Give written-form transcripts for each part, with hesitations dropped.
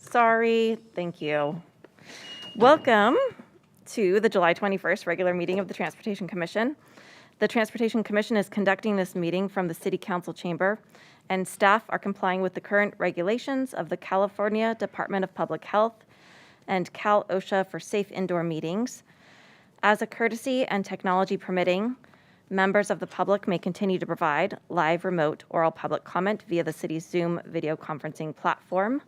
Sorry. Thank you. Welcome to the July 21st regular meeting of the Transportation Commission. The Transportation Commission is conducting this meeting from the City Council chamber, and staff are complying with the current regulations of the California Department of Public Health and Cal OSHA for safe indoor meetings. As a courtesy and technology permitting, members of the public may continue to provide live, remote, oral public comment via the city's Zoom video conferencing platform.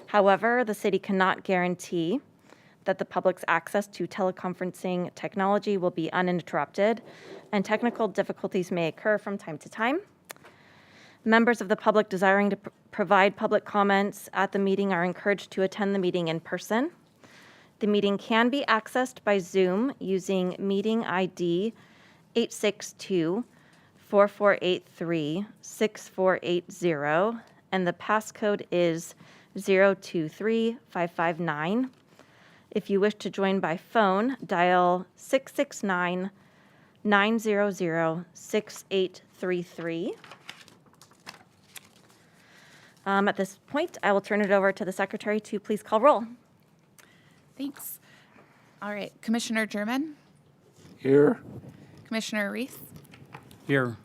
However, the city cannot guarantee that the public's access to teleconferencing technology will be uninterrupted, and technical difficulties may occur from time to time. Members of the public desiring to provide public comments at the meeting are encouraged to attend the meeting in person. The meeting can be accessed by Zoom using meeting ID 862-4483-6480, and the passcode is 023559. If you wish to join by phone, dial 669-900-6833. At this point, I will turn it over to the secretary to please call roll. Thanks. All right, Commissioner German, Here. Commissioner Reese, Here.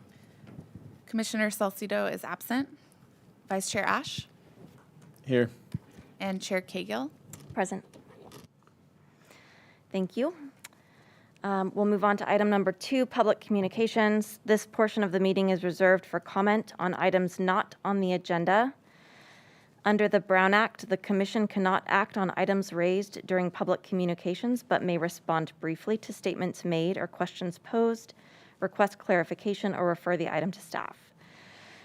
Commissioner Salcido is absent, Vice Chair Ash, Here. and Chair Cahill. Present. Thank you. We'll move on to item number 2, public communications. This portion of the meeting is reserved for comment on items not on the agenda. Under the Brown Act, the Commission cannot act on items raised during public communications, but may respond briefly to statements made or questions posed, request clarification, or refer the item to staff.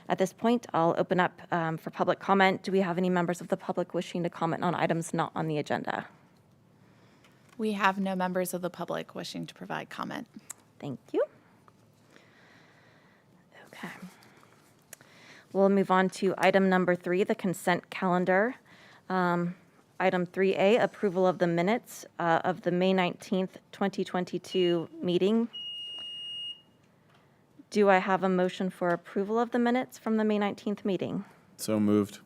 At this point, I'll open up for public comment. Do we have any members of the public wishing to comment on items not on the agenda? We have no members of the public wishing to provide comment. Thank you. Okay. We'll move on to item number 3, the consent calendar. Item 3A, approval of the minutes of the May 19th, 2022 meeting. Do I have a motion for approval of the minutes from the May 19th meeting? So moved.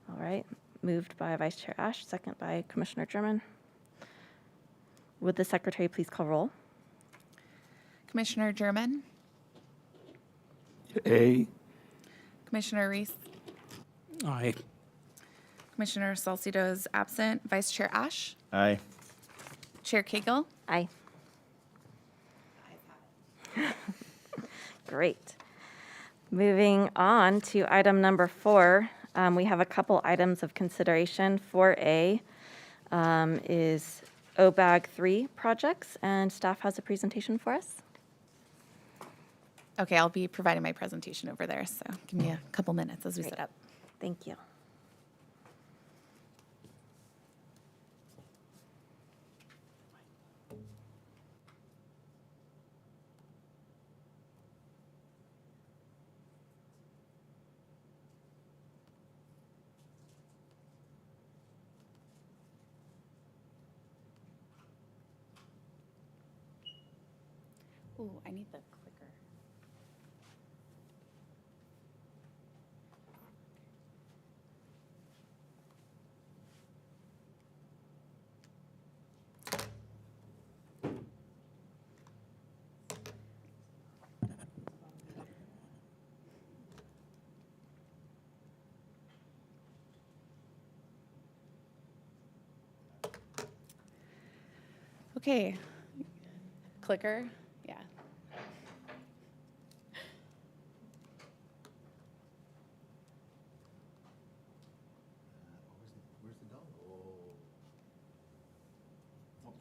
All right. Moved by Vice Chair Ash, second by Commissioner German. Would the secretary please call roll? Commissioner German, A. Commissioner Reese, Aye. Commissioner Salcido is absent, Vice Chair Ash, Aye. Chair Cahill. Aye. Great. Moving on to item number 4, we have a couple items of consideration. 4A is Obag 3 projects, and staff has a presentation for us. Okay, I'll be providing my presentation over there, so give me a couple minutes as we set up. Thank you. Ooh, I need the clicker. Okay, clicker, yeah. Where's the dongle? Oh,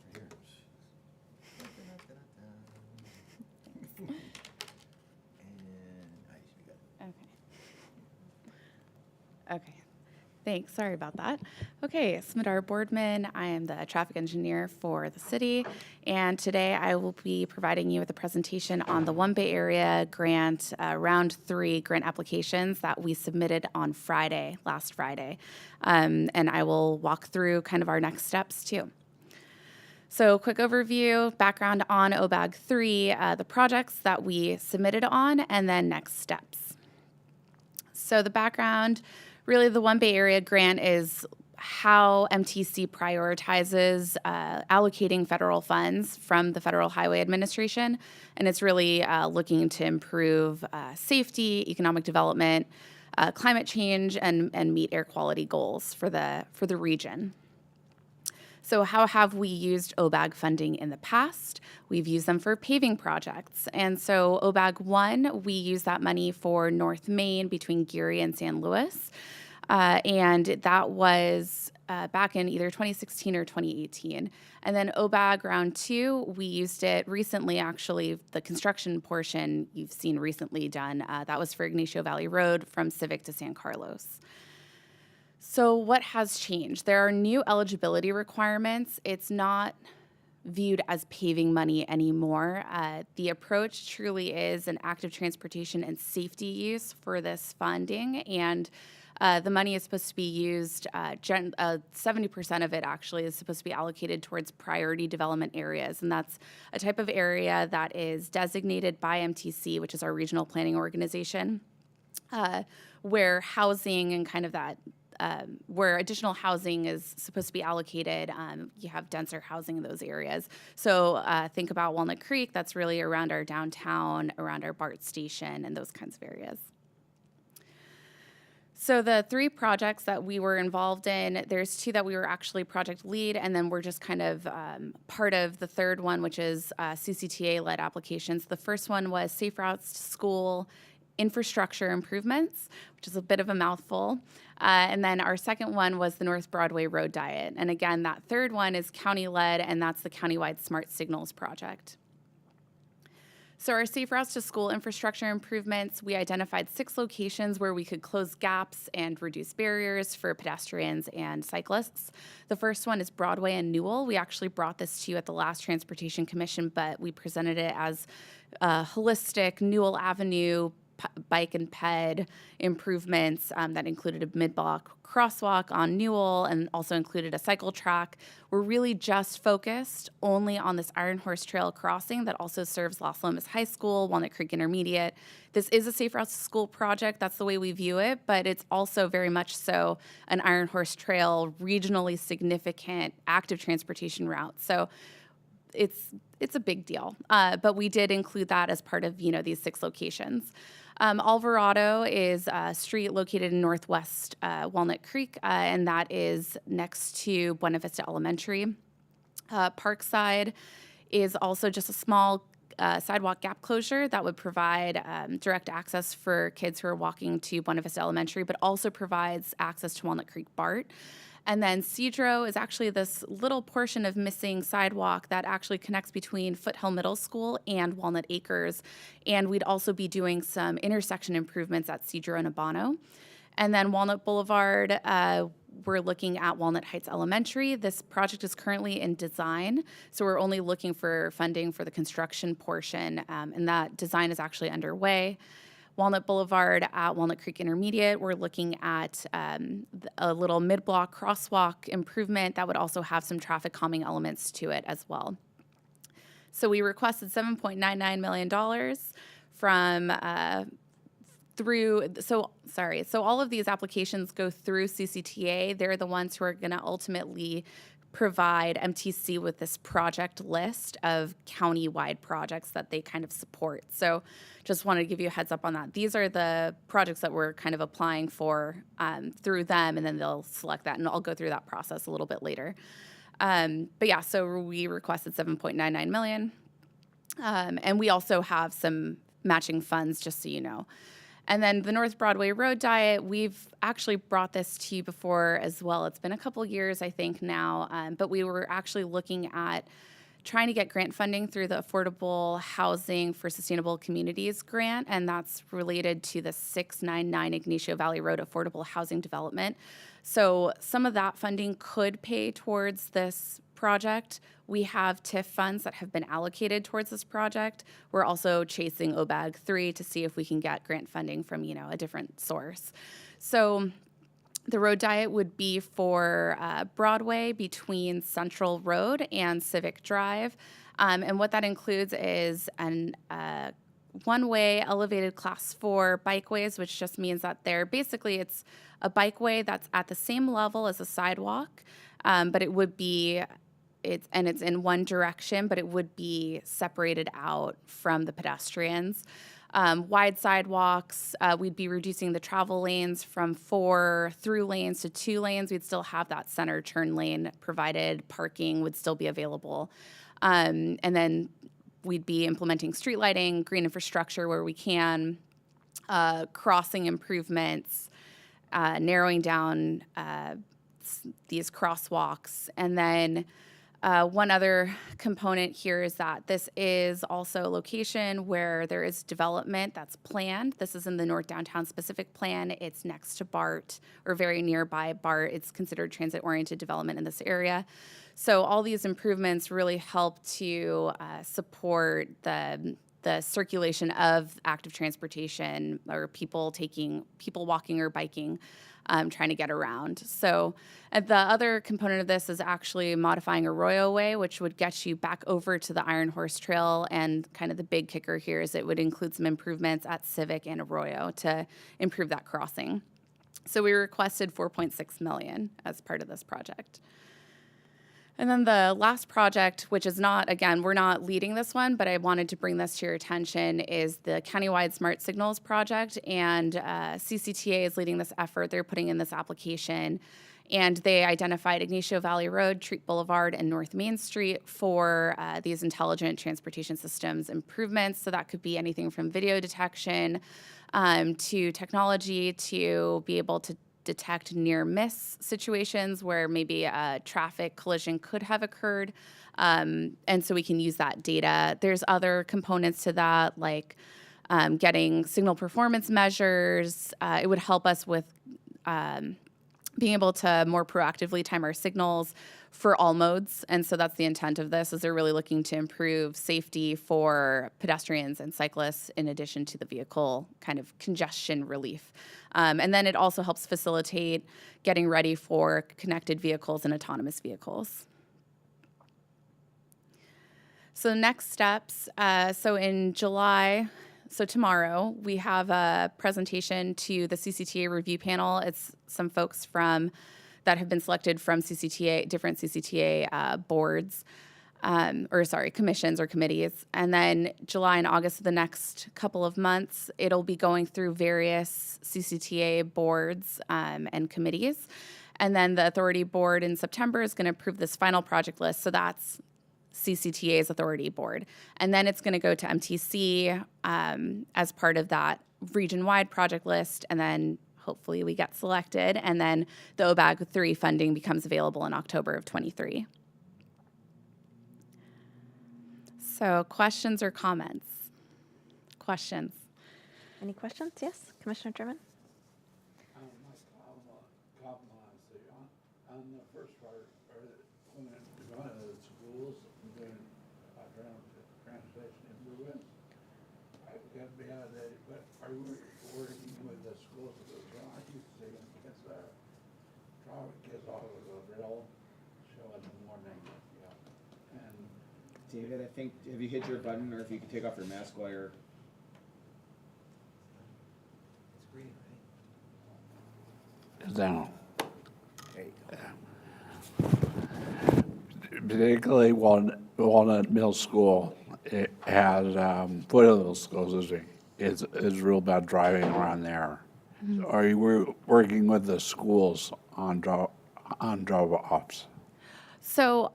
it's right here. And nice, you got it. Okay. Okay. Thanks. Sorry about that. Okay, Smidar Boardman. I am the traffic engineer for the city, and today I will be providing you with a presentation on the One Bay Area grant, round 3 grant applications that we submitted on Friday, last Friday. And I will walk through kind of our next steps too. So quick overview, background on Obag 3, the projects that we submitted on, and then next steps. So the background, really the One Bay Area grant is how MTC prioritizes allocating federal funds from the Federal Highway Administration. And it's really looking to improve safety, economic development, climate change, and meet air quality goals for the region. So how have we used Obag funding in the past? We've used them for paving projects. And so Obag 1, we used that money for North Main between Geary and San Luis. And that was back in either 2016 or 2018. And then Obag Round 2, we used it recently, actually, the construction portion you've seen recently done. That was for Ignacio Valley Road from Civic to San Carlos. So what has changed? There are new eligibility requirements. It's not viewed as paving money anymore. The approach truly is an active transportation and safety use for this funding, and the money is supposed to be used, 70% of it actually is supposed to be allocated towards priority development areas, and that's a type of area that is designated by MTC, which is our regional planning organization, where housing and kind of that where additional housing is supposed to be allocated. You have denser housing in those areas. So think about Walnut Creek, that's really around our downtown, around our BART station, and those kinds of areas. So the 3 projects that we were involved in, there's 2 that we were actually project lead, and then we're just kind of part of the third one, which is CCTA-led applications. The first one was Safe Routes to School Infrastructure Improvements, which is a bit of a mouthful. And then our second one was the North Broadway Road Diet. And again, that third one is county-led, and that's the Countywide Smart Signals Project. So our Safe Routes to School infrastructure improvements, we identified 6 locations where we could close gaps and reduce barriers for pedestrians and cyclists. The first one is Broadway and Newell. We actually brought this to you at the last Transportation Commission, but we presented it as holistic Newell Avenue bike and ped improvements that included a mid-block crosswalk on Newell and also included a cycle track. We're really just focused only on this Iron Horse Trail crossing that also serves Las Lomas High School, Walnut Creek Intermediate. This is a Safe Routes to School project. That's the way we view it, but it's also very much so an Iron Horse Trail regionally significant active transportation route. So it's a big deal, but we did include that as part of these 6 locations. Alvarado is a street located in northwest Walnut Creek, and that is next to Buena Vista Elementary. Parkside is also just a small sidewalk gap closure that would provide direct access for kids who are walking to Buena Vista Elementary, but also provides access to Walnut Creek BART. And then Cedro is actually this little portion of missing sidewalk that actually connects between Foothill Middle School and Walnut Acres. And we'd also be doing some intersection improvements at Cedro and Abano. And then Walnut Boulevard, we're looking at Walnut Heights Elementary. This project is currently in design, so we're only looking for funding for the construction portion, and that design is actually underway. Walnut Boulevard at Walnut Creek Intermediate, we're looking at a little mid-block crosswalk improvement that would also have some traffic calming elements to it as well. So we requested $7.99 million from so all of these applications go through CCTA. They're the ones who are going to ultimately provide MTC with this project list of county-wide projects that they kind of support. So just wanted to give you a heads up on that. These are the projects that we're kind of applying for through them, and then they'll select that, and I'll go through that process a little bit later. But yeah, so we requested $7.99 million, and we also have some matching funds, just so you know. And then the North Broadway Road Diet, we've actually brought this to you before as well. It's been a couple years, I think, now, but we were actually looking at trying to get grant funding through the Affordable Housing for Sustainable Communities grant, and that's related to the 699 Ignacio Valley Road Affordable Housing Development. So some of that funding could pay towards this project. We have TIF funds that have been allocated towards this project. We're also chasing Obag 3 to see if we can get grant funding from, a different source. So the road diet would be for Broadway between Central Road and Civic Drive. And what that includes is one-way elevated class 4 bikeways, which just means that it's a bikeway that's at the same level as a sidewalk, but it would be it's in one direction, but it would be separated out from the pedestrians. Wide sidewalks, we'd be reducing the travel lanes from 4 through lanes to 2 lanes. We'd still have that center turn lane provided. Parking would still be available. And then we'd be implementing street lighting, green infrastructure where we can, crossing improvements, narrowing down these crosswalks. And then one other component here is that this is also a location where there is development that's planned. This is in the North Downtown Specific Plan. It's next to BART, or very nearby BART. It's considered transit-oriented development in this area. So all these improvements really help to support the circulation of active transportation, or people walking or biking, trying to get around. So the other component of this is actually modifying Arroyo Way, which would get you back over to the Iron Horse Trail. And kind of the big kicker here is it would include some improvements at Civic and Arroyo to improve that crossing. So we requested $4.6 million as part of this project. And then the last project, which is not, again, we're not leading this one, but I wanted to bring this to your attention, is the Countywide Smart Signals project. And CCTA is leading this effort. They're putting in this application. And they identified Ignacio Valley Road, Treat Boulevard, and North Main Street for these intelligent transportation systems improvements. So that could be anything from video detection to technology to be able to detect near-miss situations where maybe a traffic collision could have occurred. And so we can use that data. There's other components to that, like getting signal performance measures. It would help us with being able to more proactively time our signals for all modes. And so that's the intent of this, is they're really looking to improve safety for pedestrians and cyclists in addition to the vehicle kind of congestion relief. And then it also helps facilitate getting ready for connected vehicles and autonomous vehicles. So next steps, so in July, so tomorrow, we have a presentation to the CCTA review panel. It's some folks that have been selected from different CCTA boards, commissions or committees. And then July and August of the next couple of months, it'll be going through various CCTA boards and committees. And then the authority board in September is going to approve this final project list. So that's CCTA's authority board. And then it's going to go to MTC as part of that region-wide project list. And then hopefully we get selected. And then the Obag 3 funding becomes available in October of 23. So questions or comments? Questions? Any questions? Yes, Commissioner German? On the first part, when going to the schools and doing transportation improvements, I got to be out of that, but are you working with the schools? I used to say kids are driving kids off of the rail show in the morning, and David, I think, have you hit your button, or if you could take off your mask while you're... It's green, right? down. There you go. Particularly Walnut Middle School, it has Foothill schools is real bad driving around there. So are you working with the schools on drop-offs? So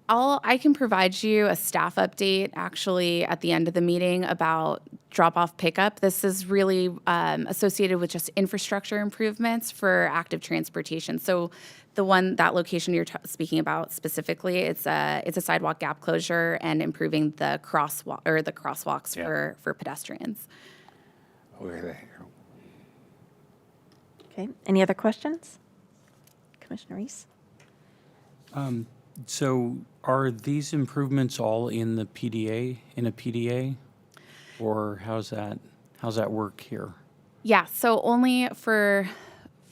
I can provide you a staff update actually at the end of the meeting about drop-off pickup. This is really associated with just infrastructure improvements for active transportation. So that location you're speaking about specifically, it's a sidewalk gap closure and improving the crosswalks for pedestrians. Okay, thank you. Okay, any other questions? Commissioner Reese? So are these improvements all in a PDA? Or how's that work here? Yeah, so only for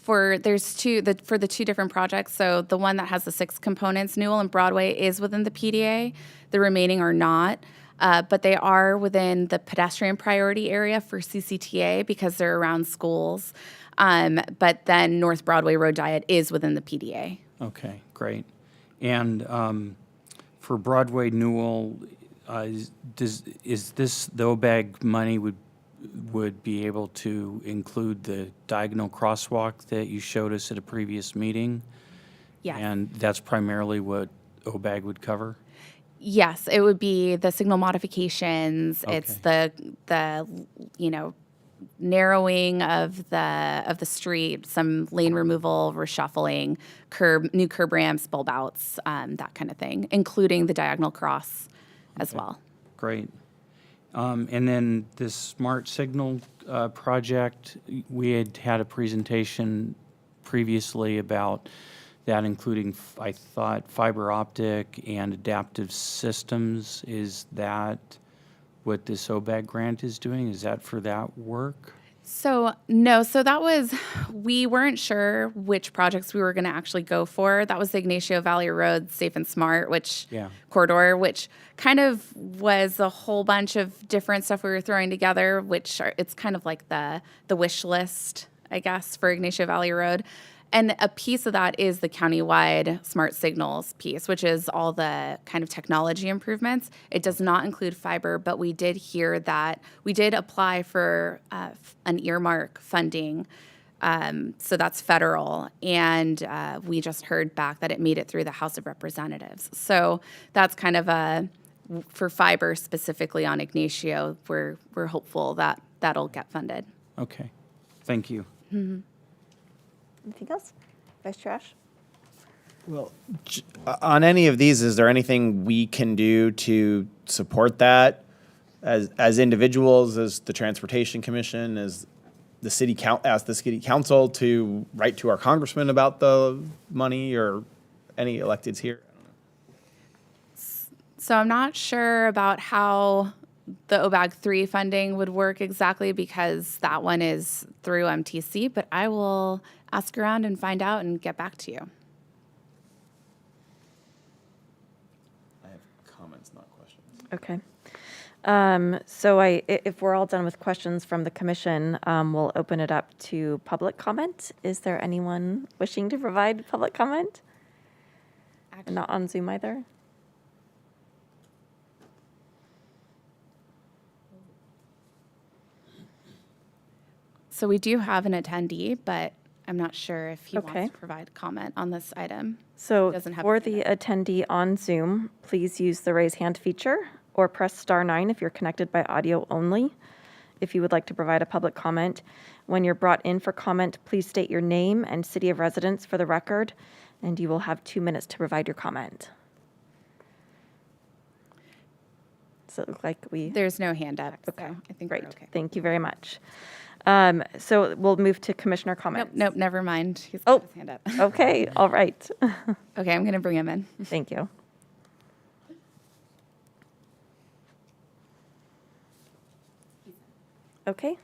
the two different projects. So the one that has the 6 components, Newell and Broadway, is within the PDA. The remaining are not. but they are within the pedestrian priority area for CCTA because they're around schools. But then North Broadway Road Diet is within the PDA. Okay, great. And for Broadway Newell, is this, the Obag money would be able to include the diagonal crosswalk that you showed us at a previous meeting? Yes. And that's primarily what Obag would cover? Yes, it would be the signal modifications. Okay. It's the narrowing of the street, some lane removal, reshuffling, new curb ramps, bulb outs, that kind of thing, including the diagonal cross as well. Great. And then this smart signal project, we had a presentation previously about that, including, I thought, fiber optic and adaptive systems. Is that what this Obag grant is doing? Is that for that work? So that was, we weren't sure which projects we were going to actually go for. That was the Ignacio Valley Road Safe and Smart, corridor, which kind of was a whole bunch of different stuff we were throwing together, it's kind of like the wish list, I guess, for Ignacio Valley Road. And a piece of that is the countywide smart signals piece, which is all the kind of technology improvements. It does not include fiber, but we did hear that we did apply for an earmark funding. So that's federal. And we just heard back that it made it through the House of Representatives. So that's kind of for fiber specifically on Ignacio, we're hopeful that that'll get funded. Okay, thank you. Mm-hmm. Anything else? Vice Chair Ash? Well, on any of these, is there anything we can do to support that as individuals, as the Transportation Commission, as the city council to write to our congressman about the money, or any electeds here? So I'm not sure about how the Obag 3 funding would work exactly, because that one is through MTC, but I will ask around and find out and get back to you. I have comments, not questions. Okay. So if we're all done with questions from the commission, we'll open it up to public comment. Is there anyone wishing to provide public comment? And not on Zoom either? So we do have an attendee, but I'm not sure if he Okay. wants to provide comment on this item. So Doesn't have for a the attendee on Zoom, please use the raise hand feature or press *9 if you're connected by audio only. If you would like to provide a public comment, when you're brought in for comment, please state your name and city of residence for the record, and you will have 2 minutes to provide your comment. Does it look like There's no hand up, Okay, so I think great. we're okay. Thank you very much. So we'll move to commissioner comments. Nope, never mind. He's Oh. got his hand up. Okay, all right. Okay, I'm going to bring him in. Thank you. Okay.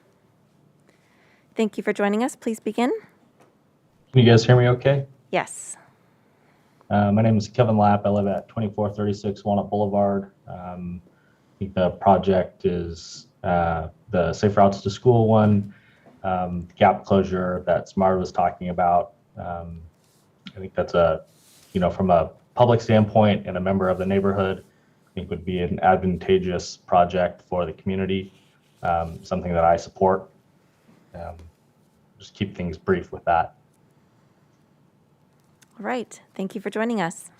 Thank you for joining us. Please begin. Can you guys hear me okay? Yes. My name is Kevin Lapp. I live at 2436 Walnut Boulevard. I think the project is the Safe Routes to School one, gap closure that Smart was talking about. I think that's from a public standpoint and a member of the neighborhood, I think would be an advantageous project for the community, something that I support. Just keep things brief with that. All right. Thank you for joining us.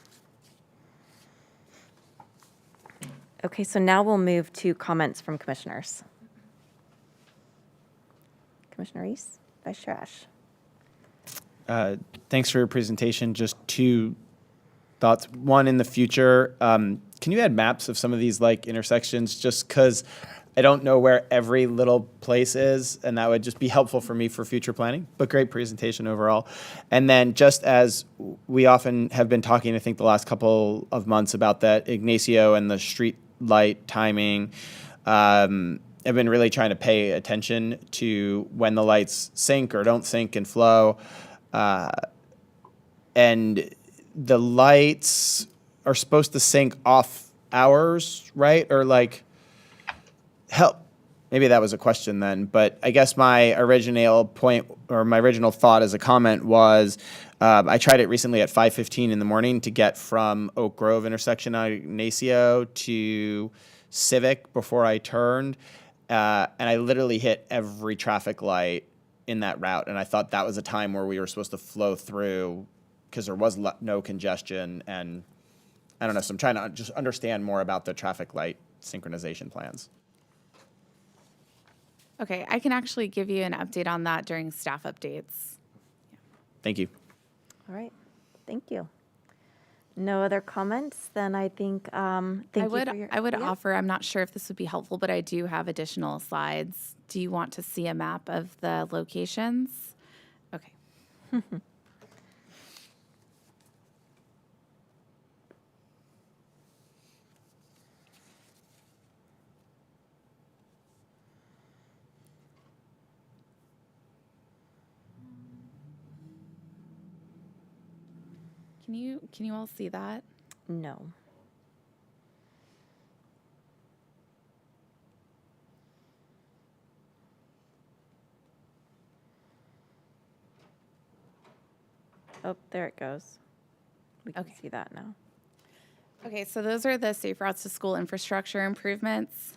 Okay, so now we'll move to comments from commissioners. Commissioner Reese, Vice Chair Ash. Thanks for your presentation. Just two thoughts. One, in the future, can you add maps of some of these intersections? Just because I don't know where every little place is, and that would just be helpful for me for future planning. But great presentation overall. And then just as we often have been talking, I think the last couple of months about that Ignacio and the street light timing, I've been really trying to pay attention to when the lights sync or don't sync and flow. And the lights are supposed to sync off hours, right? Or like, help. Maybe that was a question then, but I guess my original point or my original thought as a comment was I tried it recently at 5:15 in the morning to get from Oak Grove intersection on Ignacio to Civic before I turned, and I literally hit every traffic light in that route, and I thought that was a time where we were supposed to flow through because there was no congestion, and I don't know, so I'm trying to just understand more about the traffic light synchronization plans. Okay, I can actually give you an update on that during staff updates. Thank you. All right, thank you. No other comments, then I think, thank you for your. I would yeah. offer, I'm not sure if this would be helpful, but I do have additional slides. Do you want to see a map of the locations? Okay. Can you all see that? No. Oh, there it goes. We can Okay. see that now. Okay, so those are the safe routes to school infrastructure improvements.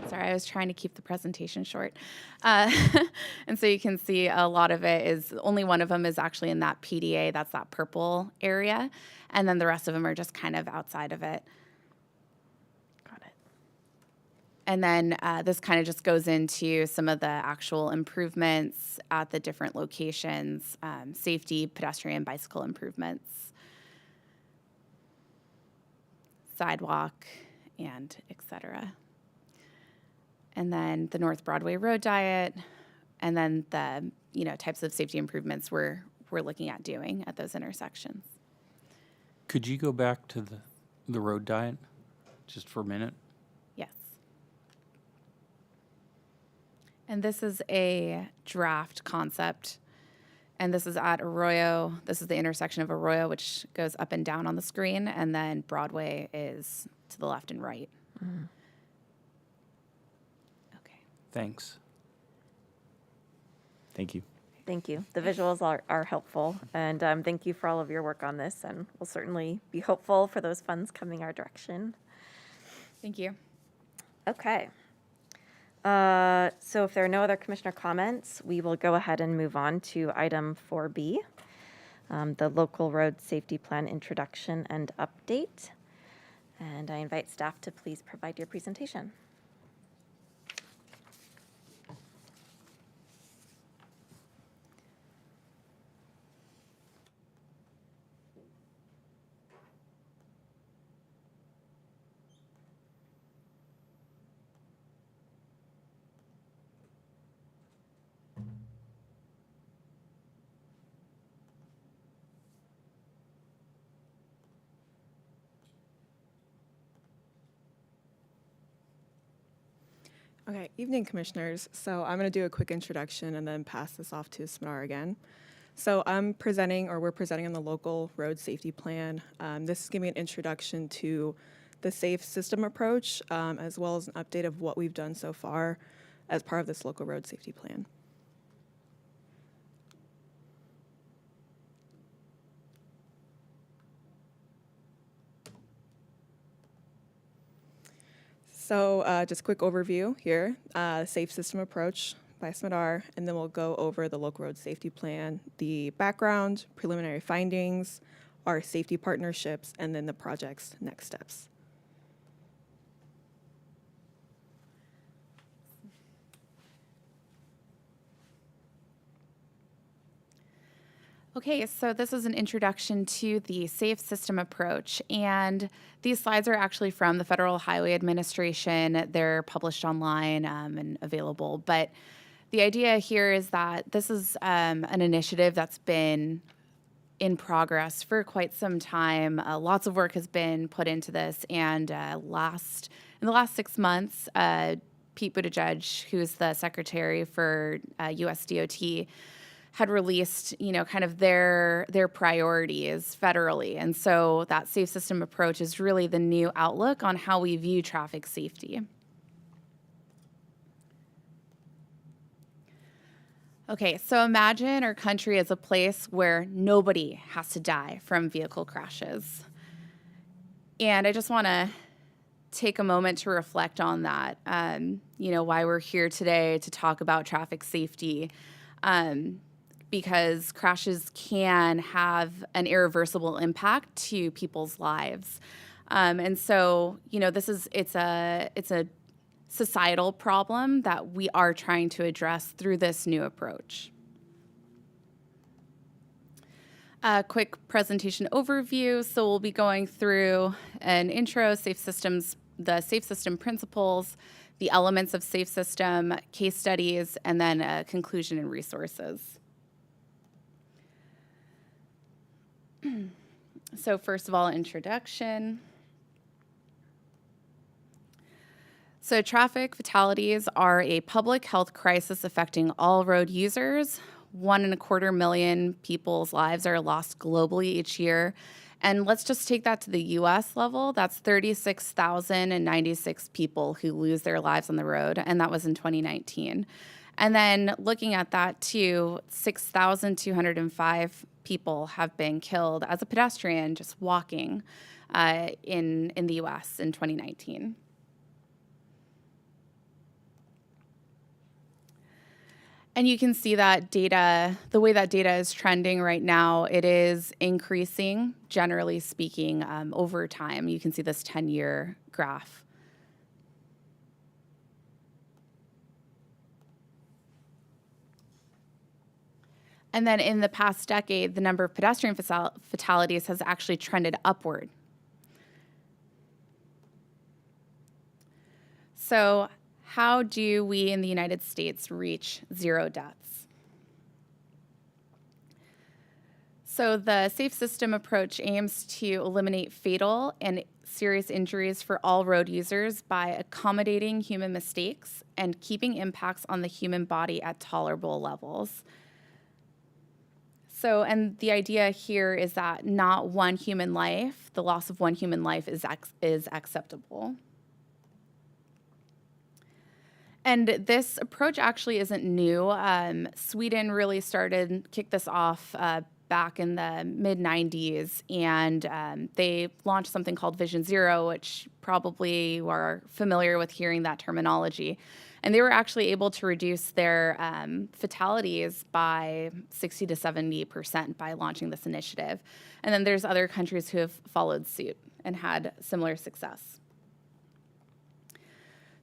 Sorry, I was trying to keep the presentation short. And so you can see a lot of it is, only one of them is actually in that PDA, that's that purple area. And then the rest of them are just kind of outside of it. Got it. And then this kind of just goes into some of the actual improvements at the different locations, safety, pedestrian, bicycle improvements, sidewalk, and et cetera. And then the North Broadway Road Diet, and then the types of safety improvements we're looking at doing at those intersections. Could you go back to the road diet just for a minute? Yes. And this is a draft concept. And this is at Arroyo. This is the intersection of Arroyo, which goes up and down on the screen. And then Broadway is to the left and right. Mm-hmm. Okay. Thanks. Thank you. Thank you. The visuals are helpful, and thank you for all of your work on this, and we'll certainly be hopeful for those funds coming our direction. Thank you. Okay. So if there are no other commissioner comments, we will go ahead and move on to item 4B, the local road safety plan introduction and update. And I invite staff to please provide your presentation. Okay, evening commissioners. So I'm going to do a quick introduction and then pass this off to Smadar again. So we're presenting on the local road safety plan. This is giving an introduction to the safe system approach, as well as an update of what we've done so far as part of this local road safety plan. So just a quick overview here, safe system approach by Smadar, and then we'll go over the local road safety plan, the background, preliminary findings, our safety partnerships, and then the project's next steps. Okay, so this is an introduction to the safe system approach, and these slides are actually from the Federal Highway Administration. They're published online and available, but the idea here is that this is an initiative that's been in progress for quite some time. Lots of work has been put into this, and in the last 6 months, Pete Buttigieg, who's the secretary for USDOT, had released, kind of their priorities federally. And so that safe system approach is really the new outlook on how we view traffic safety. Okay, so imagine our country as a place where nobody has to die from vehicle crashes. And I just want to take a moment to reflect on that, why we're here today to talk about traffic safety, because crashes can have an irreversible impact to people's lives. And so, it's a societal problem that we are trying to address through this new approach. A quick presentation overview. So we'll be going through an intro, the safe system principles, the elements of safe system, case studies, and then a conclusion and resources. So first of all, introduction. So traffic fatalities are a public health crisis affecting all road users. 1.25 million people's lives are lost globally each year. And let's just take that to the U.S. level. That's 36,096 people who lose their lives on the road, and that was in 2019. And then looking at that too, 6,205 people have been killed as a pedestrian just walking in the U.S. in 2019. And you can see that data, the way that data is trending right now, it is increasing, generally speaking, over time. You can see this 10-year graph. And then in the past decade, the number of pedestrian fatalities has actually trended upward. So how do we in the United States reach 0 deaths? So the safe system approach aims to eliminate fatal and serious injuries for all road users by accommodating human mistakes and keeping impacts on the human body at tolerable levels. So, and the idea here is that not one human life, the loss of one human life is acceptable. And this approach actually isn't new. Sweden really kicked this off back in the mid-90s, and they launched something called Vision Zero, which probably are familiar with hearing that terminology. And they were actually able to reduce their fatalities by 60 to 70% by launching this initiative. And then there's other countries who have followed suit and had similar success.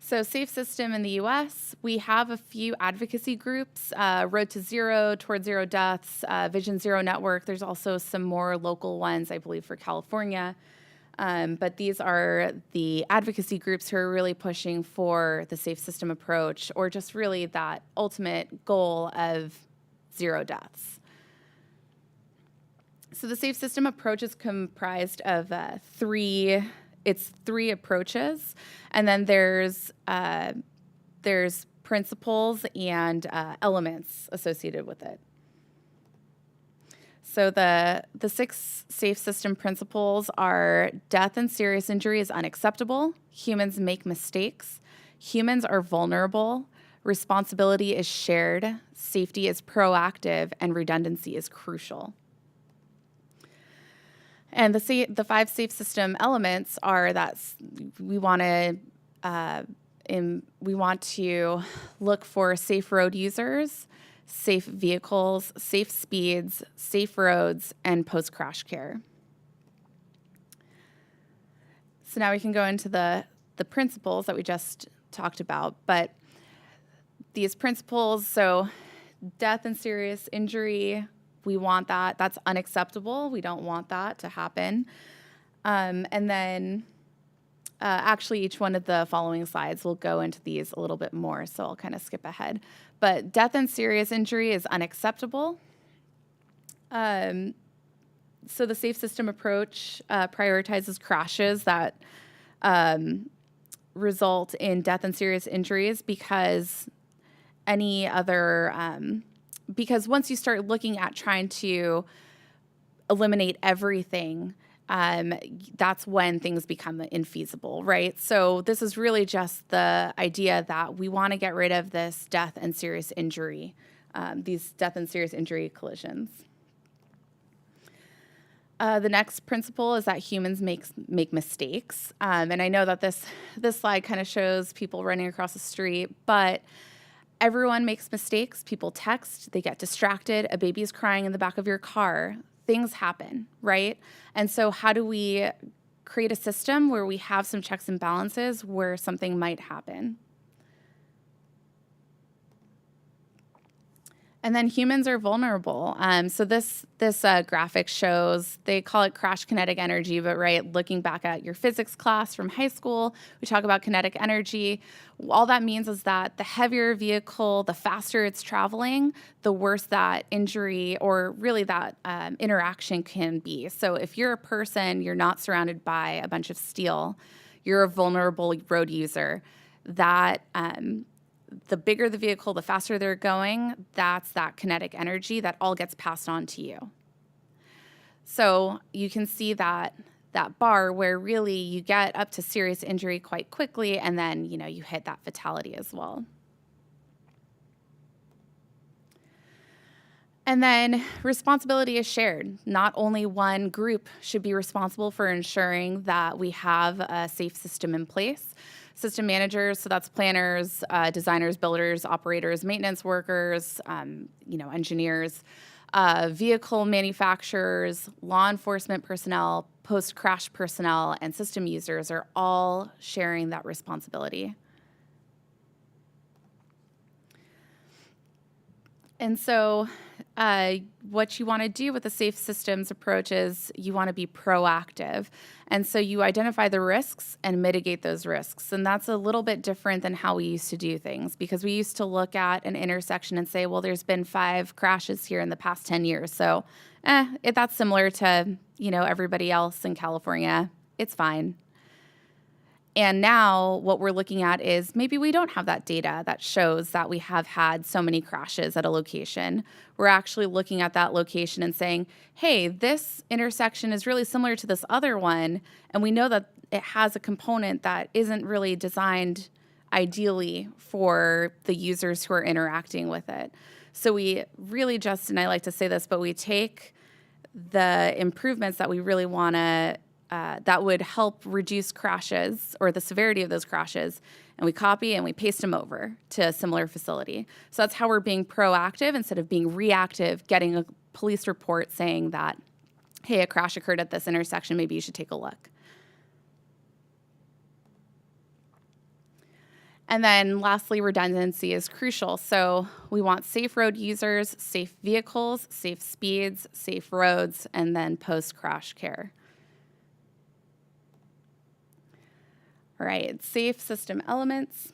So Safe System in the U.S., we have a few advocacy groups, Road to Zero, Toward Zero Deaths, Vision Zero Network. There's also some more local ones, I believe, for California. But these are the advocacy groups who are really pushing for the safe system approach, or just really that ultimate goal of 0 deaths. So the safe system approach is comprised of three approaches, and then there's principles and elements associated with it. So the 6 safe system principles are: death and serious injury is unacceptable, humans make mistakes, humans are vulnerable, responsibility is shared, safety is proactive, and redundancy is crucial. And the 5 safe system elements are that we want to look for safe road users, safe vehicles, safe speeds, safe roads, and post-crash care. So now we can go into the principles that we just talked about. But these principles, so death and serious injury, we want that. That's unacceptable. We don't want that to happen. And then actually each one of the following slides will go into these a little bit more, so I'll kind of skip ahead. But death and serious injury is unacceptable. So the safe system approach prioritizes crashes that result in death and serious injuries, because any other because once you start looking at trying to eliminate everything, that's when things become infeasible, right? So this is really just the idea that we want to get rid of this death and serious injury, these death and serious injury collisions. The next principle is that humans make mistakes. And I know that this slide kind of shows people running across the street, but everyone makes mistakes. People text, they get distracted, a baby's crying in the back of your car. Things happen, right? And so how do we create a system where we have some checks and balances where something might happen? And then humans are vulnerable. So this graphic shows, they call it crash kinetic energy, but right, looking back at your physics class from high school, we talk about kinetic energy. All that means is that the heavier vehicle, the faster it's traveling, the worse that injury or really that interaction can be. So if you're a person, you're not surrounded by a bunch of steel, you're a vulnerable road user, that the bigger the vehicle, the faster they're going, that's that kinetic energy that all gets passed on to you. So you can see that bar where really you get up to serious injury quite quickly, and then you hit that fatality as well. And then responsibility is shared. Not only one group should be responsible for ensuring that we have a safe system in place. System managers, so that's planners, designers, builders, operators, maintenance workers, engineers, vehicle manufacturers, law enforcement personnel, post-crash personnel, and system users are all sharing that responsibility. And so what you want to do with the safe systems approach is you want to be proactive. And so you identify the risks and mitigate those risks. And that's a little bit different than how we used to do things, because we used to look at an intersection and say, well, there's been 5 crashes here in the past 10 years. So that's similar to, everybody else in California. It's fine. And now what we're looking at is maybe we don't have that data that shows that we have had so many crashes at a location. We're actually looking at that location and saying, hey, this intersection is really similar to this other one, and we know that it has a component that isn't really designed ideally for the users who are interacting with it. So we really just, and I like to say this, but we take the improvements that we really want to that would help reduce crashes or the severity of those crashes, and we copy and we paste them over to a similar facility. So that's how we're being proactive instead of being reactive, getting a police report saying that, hey, a crash occurred at this intersection, maybe you should take a look. And then lastly, redundancy is crucial. So we want safe road users, safe vehicles, safe speeds, safe roads, and then post-crash care. All right, safe system elements.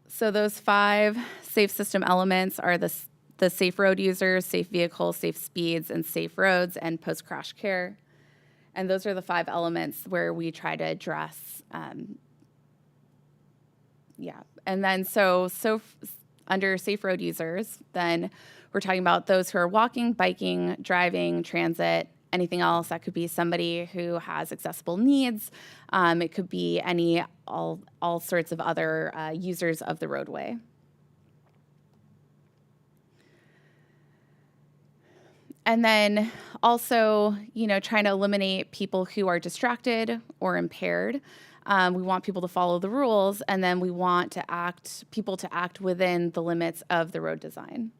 So those 5 safe system elements are the safe road users, safe vehicles, safe speeds, and safe roads, and post-crash care. And those are the 5 elements where we try to address, And then so under safe road users, then we're talking about those who are walking, biking, driving, transit, anything else. That could be somebody who has accessible needs. It could be all sorts of other users of the roadway. And then also, trying to eliminate people who are distracted or impaired. We want people to follow the rules, and then we want people to act within the limits of the road design.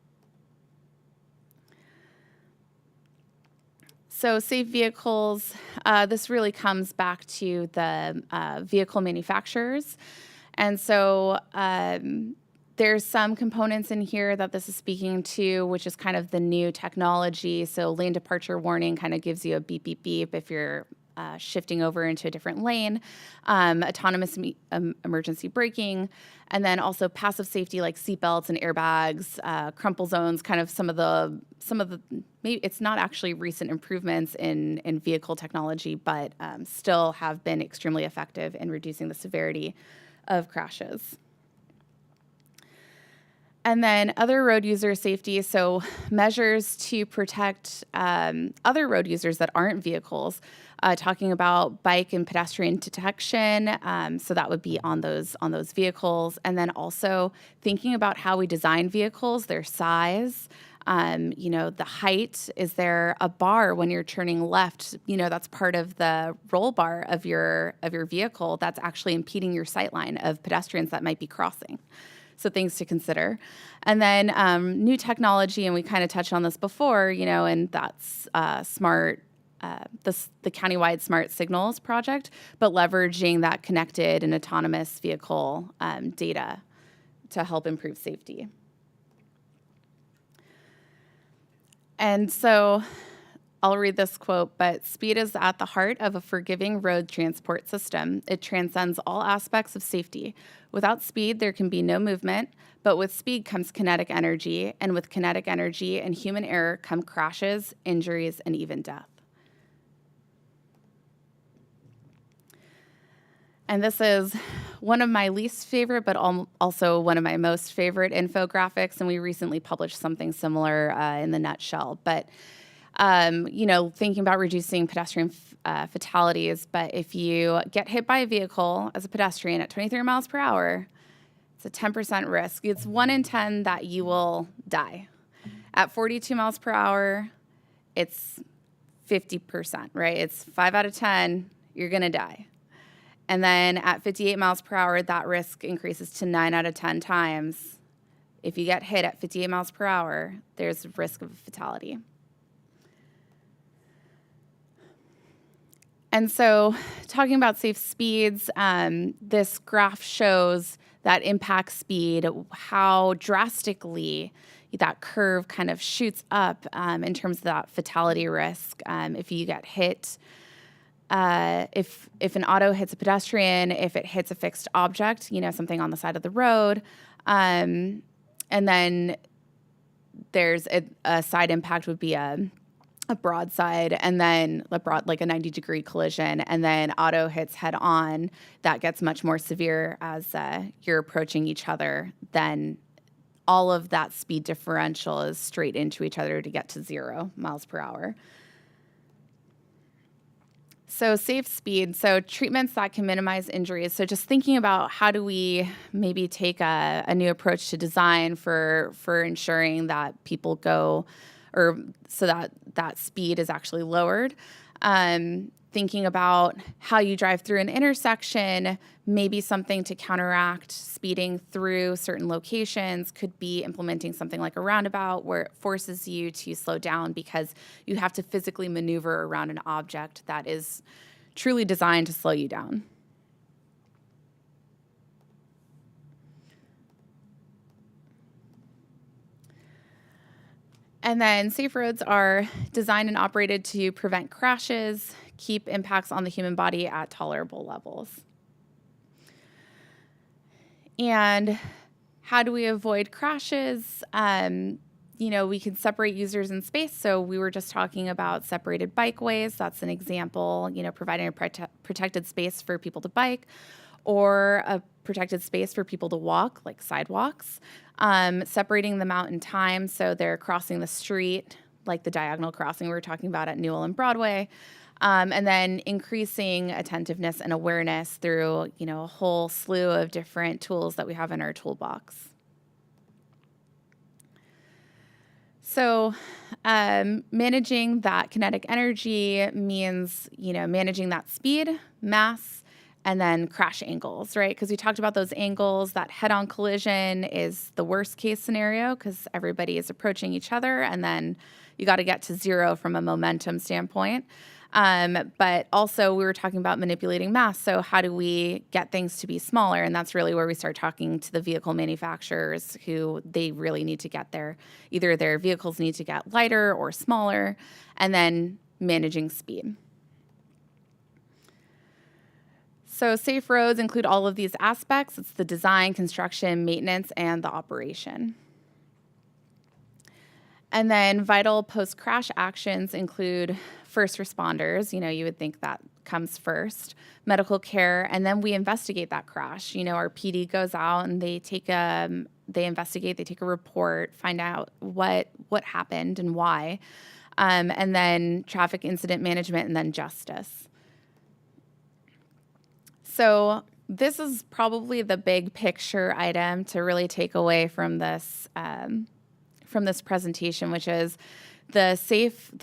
So safe vehicles, this really comes back to the vehicle manufacturers. And so there's some components in here that this is speaking to, which is kind of the new technology. So lane departure warning kind of gives you a beep, beep, beep if you're shifting over into a different lane, autonomous emergency braking, and then also passive safety like seatbelts and airbags, crumple zones, kind of some of the maybe it's not actually recent improvements in vehicle technology, but still have been extremely effective in reducing the severity of crashes. And then other road user safety, so measures to protect other road users that aren't vehicles, talking about bike and pedestrian detection, so that would be on those vehicles, and then also thinking about how we design vehicles, their size, the height. Is there a bar when you're turning left? That's part of the roll bar of your vehicle that's actually impeding your sight line of pedestrians that might be crossing. So things to consider. And then new technology, and we kind of touched on this before, and that's smart, the Countywide Smart Signals project, but leveraging that connected and autonomous vehicle data to help improve safety. And so I'll read this quote, but speed is at the heart of a forgiving road transport system. It transcends all aspects of safety. Without speed, there can be no movement, but with speed comes kinetic energy, and with kinetic energy and human error come crashes, injuries, and even death. And this is one of my least favorite, but also one of my most favorite infographics, and we recently published something similar in the nutshell. But thinking about reducing pedestrian fatalities, but if you get hit by a vehicle as a pedestrian at 23 miles per hour, it's a 10% risk. It's 1 in 10 that you will die. At 42 miles per hour, it's 50%, right? It's 5 out of 10, you're going to die. And then at 58 miles per hour, that risk increases to 9 out of 10 times. If you get hit at 58 miles per hour, there's a risk of a fatality. And so talking about safe speeds, this graph shows that impact speed, how drastically that curve kind of shoots up in terms of that fatality risk. If you get hit, if an auto hits a pedestrian, if it hits a fixed object, something on the side of the road, and then there's a side impact would be a broadside, and then like a 90-degree collision, and then auto hits head on, that gets much more severe as you're approaching each other. Then all of that speed differential is straight into each other to get to 0 miles per hour. So safe speed, so treatments that can minimize injuries. So just thinking about how do we maybe take a new approach to design for ensuring that people go, or so that speed is actually lowered. Thinking about how you drive through an intersection, maybe something to counteract speeding through certain locations could be implementing something like a roundabout where it forces you to slow down because you have to physically maneuver around an object that is truly designed to slow you down. And then safe roads are designed and operated to prevent crashes, keep impacts on the human body at tolerable levels. And how do we avoid crashes? We can separate users in space. So we were just talking about separated bikeways. That's an example, providing a protected space for people to bike, or a protected space for people to walk, like sidewalks. Separating them out in time so they're crossing the street, like the diagonal crossing we were talking about at Newell and Broadway. And then increasing attentiveness and awareness through, a whole slew of different tools that we have in our toolbox. So managing that kinetic energy means, managing that speed, mass, and then crash angles, right? Because we talked about those angles. That head-on collision is the worst case scenario because everybody is approaching each other, and then you got to get to 0 from a momentum standpoint. But also we were talking about manipulating mass. So how do we get things to be smaller? And that's really where we start talking to the vehicle manufacturers who they really need to get either their vehicles need to get lighter or smaller, and then managing speed. So safe roads include all of these aspects. It's the design, construction, maintenance, and the operation. And then vital post-crash actions include first responders. You would think that comes first, medical care, and then we investigate that crash. Our PD goes out and they take they investigate, they take a report, find out what happened and why, and then traffic incident management, and then justice. So this is probably the big picture item to really take away from this presentation, which is the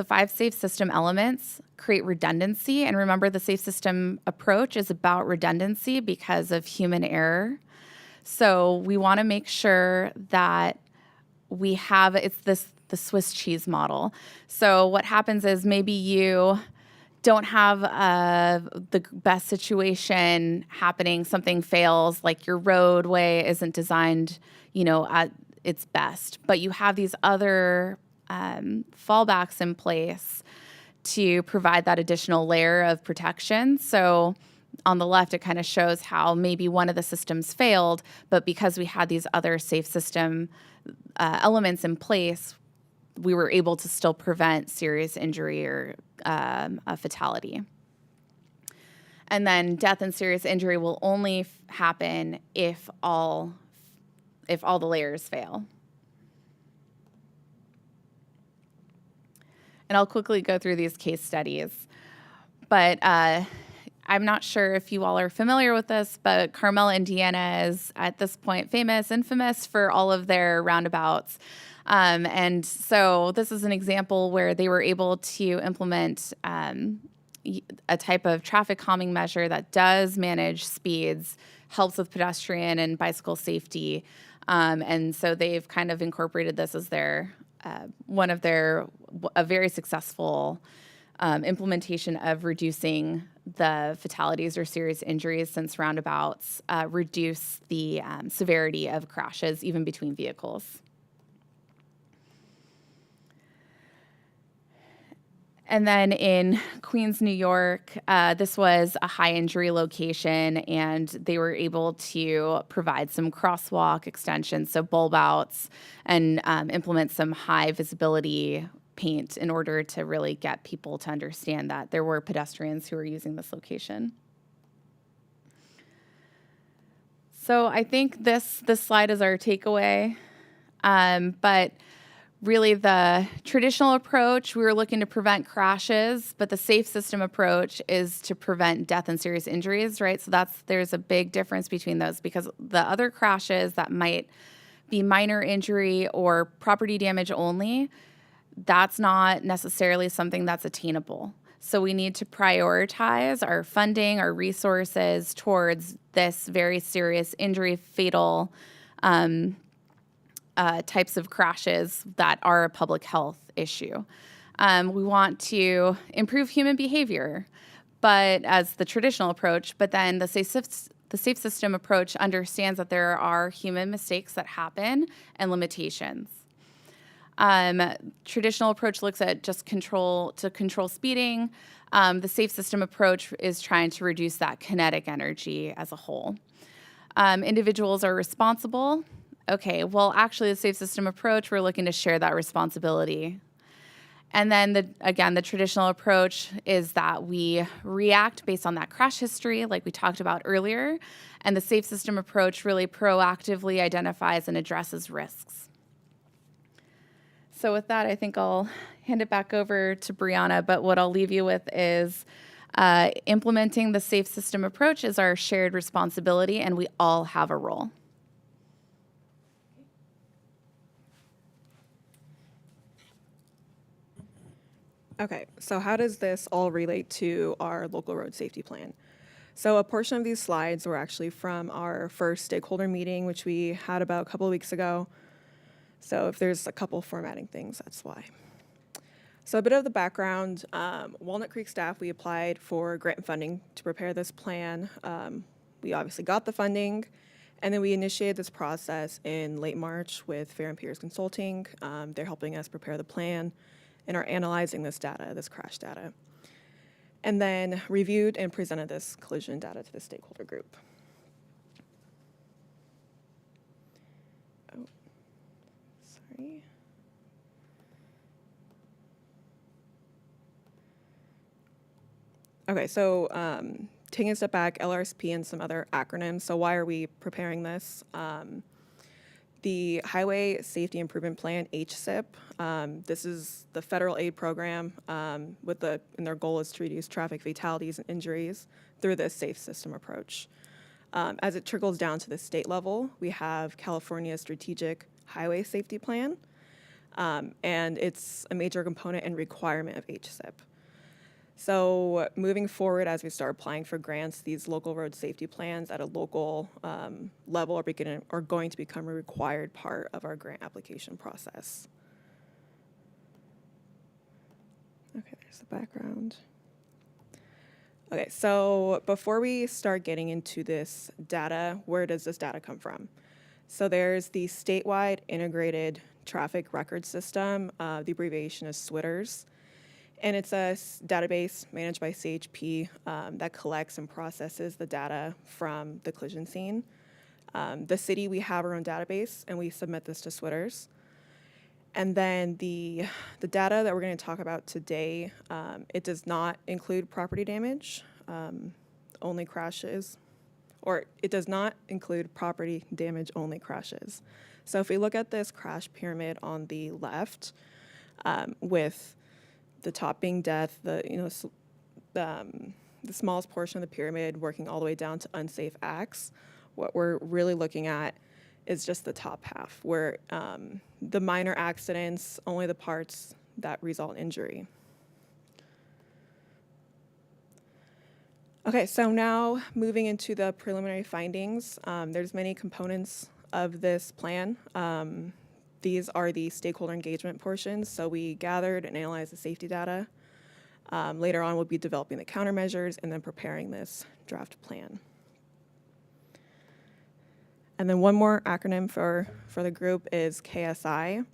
5 safe system elements create redundancy. And remember, the safe system approach is about redundancy because of human error. So we want to make sure that we have, the Swiss cheese model. So what happens is maybe you don't have the best situation happening, something fails, like your roadway isn't designed, at its best, but you have these other fallbacks in place to provide that additional layer of protection. So on the left, it kind of shows how maybe one of the systems failed, but because we had these other safe system elements in place, we were able to still prevent serious injury or a fatality. And then death and serious injury will only happen if all the layers fail. And I'll quickly go through these case studies. But I'm not sure if you all are familiar with this, but Carmel, Indiana is at this point infamous for all of their roundabouts. And so this is an example where they were able to implement a type of traffic calming measure that does manage speeds, helps with pedestrian and bicycle safety. And so they've kind of incorporated this as their a very successful implementation of reducing the fatalities or serious injuries, since roundabouts reduce the severity of crashes even between vehicles. And then in Queens, New York, this was a high injury location, and they were able to provide some crosswalk extensions, so bulb outs, and implement some high visibility paint in order to really get people to understand that there were pedestrians who were using this location. So I think this slide is our takeaway, but really the traditional approach, we were looking to prevent crashes, but the safe system approach is to prevent death and serious injuries, right? So there's a big difference between those, because the other crashes that might be minor injury or property damage only, that's not necessarily something that's attainable. So we need to prioritize our funding, our resources towards this very serious injury, fatal types of crashes that are a public health issue. We want to improve human behavior, but as the traditional approach, but then the safe system approach understands that there are human mistakes that happen and limitations. Traditional approach looks at just control speeding. The safe system approach is trying to reduce that kinetic energy as a whole. Individuals are responsible. Okay, well, actually, the safe system approach, we're looking to share that responsibility. And then, the traditional approach is that we react based on that crash history, like we talked about earlier, and the safe system approach really proactively identifies and addresses risks. So with that, I think I'll hand it back over to Brianna, but what I'll leave you with is implementing the safe system approach is our shared responsibility, and we all have a role. Okay, so how does this all relate to our local road safety plan? So a portion of these slides were actually from our first stakeholder meeting, which we had about a couple of weeks ago. So if there's a couple formatting things, that's why. So a bit of the background, Walnut Creek staff, we applied for grant funding to prepare this plan. We obviously got the funding, and then we initiated this process in late March with Fair and Peers Consulting. They're helping us prepare the plan and are analyzing this data, this crash data, and then reviewed and presented this collision data to the stakeholder group. Oh, sorry. Okay, so taking a step back, Lrsp and some other acronyms. So why are we preparing this? The Highway Safety Improvement Plan, HSIP, this is the federal aid program and their goal is to reduce traffic fatalities and injuries through this safe system approach. As it trickles down to the state level, we have California's Strategic Highway Safety Plan, and it's a major component and requirement of HSIP. So moving forward, as we start applying for grants, these local road safety plans at a local level are going to become a required part of our grant application process. Okay, there's the background. Okay, so before we start getting into this data, where does this data come from? So there's the statewide integrated traffic record system, the abbreviation is SWITRS. And it's a database managed by CHP that collects and processes the data from the collision scene. The city, we have our own database, and we submit this to SWITRS. And then the data that we're going to talk about today, it does not include property damage, only crashes, or it does not include property damage, only crashes. So if we look at this crash pyramid on the left, with the top being death, the smallest portion of the pyramid working all the way down to unsafe acts, what we're really looking at is just the top half, where the minor accidents, only the parts that result in injury. Okay, so now moving into the preliminary findings, there's many components of this plan. These are the stakeholder engagement portions. So we gathered and analyzed the safety data. Later on, we'll be developing the countermeasures and then preparing this draft plan. And then one more acronym for the group is KSI.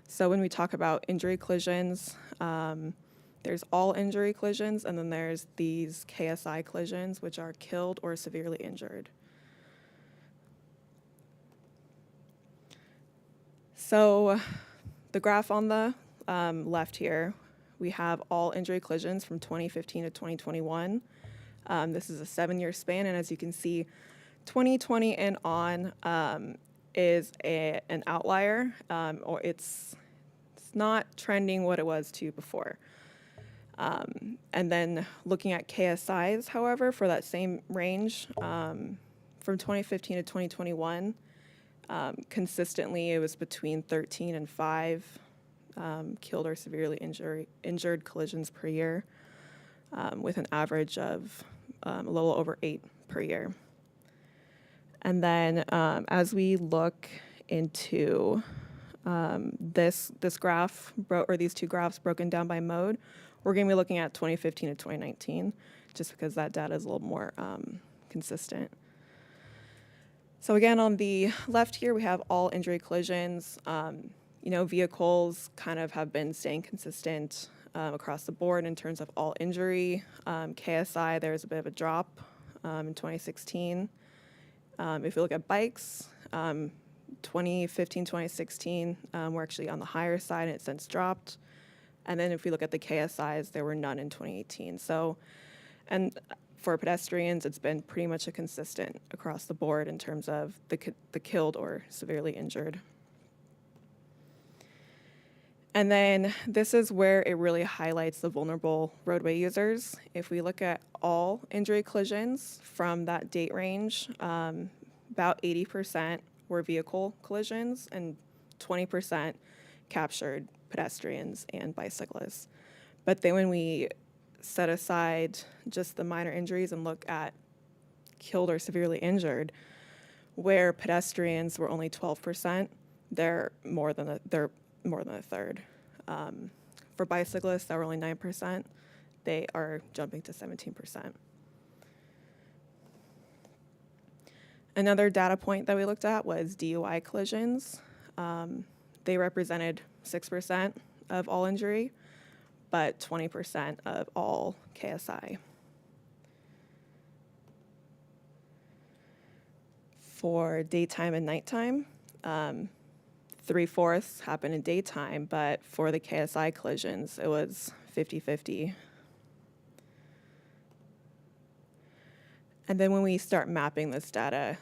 So when we talk about injury collisions, there's all injury collisions, and then there's these KSI collisions, which are killed or severely injured. So the graph on the left here, we have all injury collisions from 2015 to 2021. This is a 7-year span, and as you can see, 2020 and on is an outlier, or it's not trending what it was to before. And then looking at KSIs, however, for that same range, from 2015 to 2021, consistently, it was between 13 and 5 killed or severely injured collisions per year, with an average of a little over 8 per year. And then as we look into this graph, or these two graphs broken down by mode, we're going to be looking at 2015 to 2019, just because that data is a little more consistent. So again, on the left here, we have all injury collisions. Vehicles kind of have been staying consistent across the board in terms of all injury. KSI, there's a bit of a drop in 2016. If you look at bikes, 2015, 2016, we're actually on the higher side, and it's since dropped. And then if we look at the KSIs, there were none in 2018. So, and for pedestrians, it's been pretty much a consistent across the board in terms of the killed or severely injured. And then this is where it really highlights the vulnerable roadway users. If we look at all injury collisions from that date range, about 80% were vehicle collisions and 20% captured pedestrians and bicyclists. But then when we set aside just the minor injuries and look at killed or severely injured, where pedestrians were only 12%, they're more than a third. For bicyclists that were only 9%, they are jumping to 17%. Another data point that we looked at was DUI collisions. They represented 6% of all injury, but 20% of all KSI. For daytime and nighttime, 3/4 happened in daytime, but for the KSI collisions, it was 50-50. And then when we start mapping this data,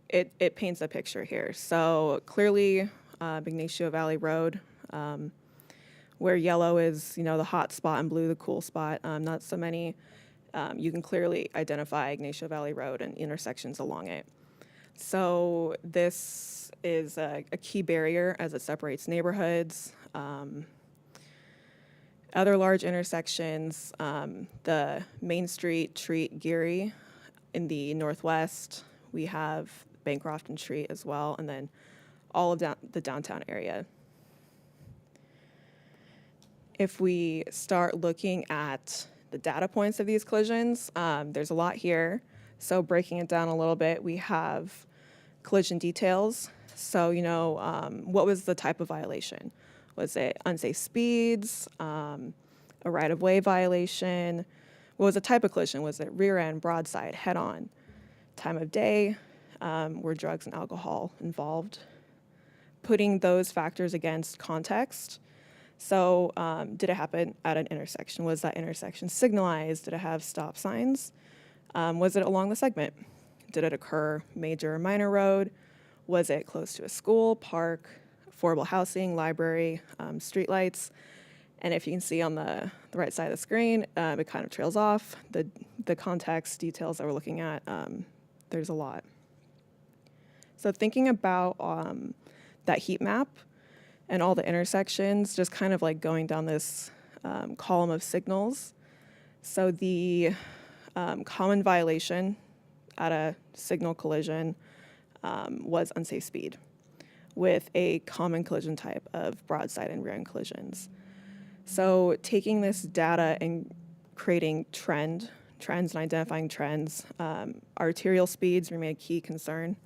it paints a picture here. So clearly, Ignacio Valley Road, where yellow is, the hot spot and blue the cool spot, not so many. You can clearly identify Ignacio Valley Road and intersections along it. So this is a key barrier as it separates neighborhoods. Other large intersections, the Main Street, Treat, Geary in the northwest. We have Bancroft and Treat as well, and then all of the downtown area. If we start looking at the data points of these collisions, there's a lot here. So breaking it down a little bit, we have collision details. So, what was the type of violation? Was it unsafe speeds, a right-of-way violation? What was the type of collision? Was it rear end, broadside, head-on? Time of day? Were drugs and alcohol involved? Putting those factors against context. So did it happen at an intersection? Was that intersection signalized? Did it have stop signs? Was it along the segment? Did it occur major or minor road? Was it close to a school, park, affordable housing, library, streetlights? And if you can see on the right side of the screen, it kind of trails off. The context details that we're looking at, there's a lot. So thinking about that heat map and all the intersections, just kind of like going down this column of signals. So the common violation at a signal collision was unsafe speed, with a common collision type of broadside and rear-end collisions. So taking this data and creating trends and identifying trends, arterial speeds remain a key concern.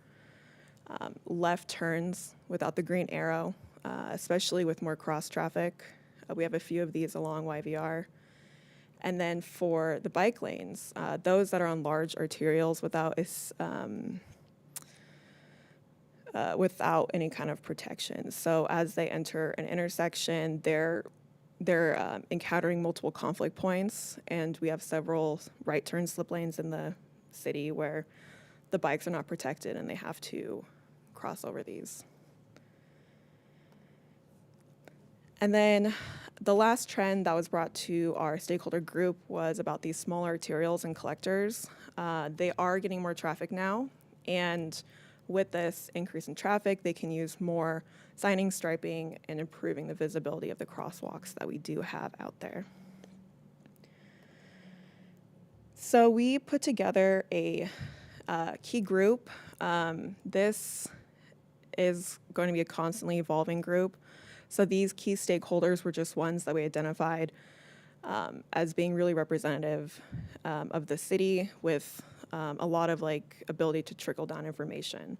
Left turns without the green arrow, especially with more cross traffic. We have a few of these along YVR. And then for the bike lanes, those that are on large arterials without any kind of protection. So as they enter an intersection, they're encountering multiple conflict points, and we have several right turn slip lanes in the city where the bikes are not protected and they have to cross over these. And then the last trend that was brought to our stakeholder group was about these small arterials and collectors. They are getting more traffic now, and with this increase in traffic, they can use more signing, striping, and improving the visibility of the crosswalks that we do have out there. So we put together a key group. This is going to be a constantly evolving group. So these key stakeholders were just ones that we identified as being really representative of the city, with a lot of ability to trickle down information.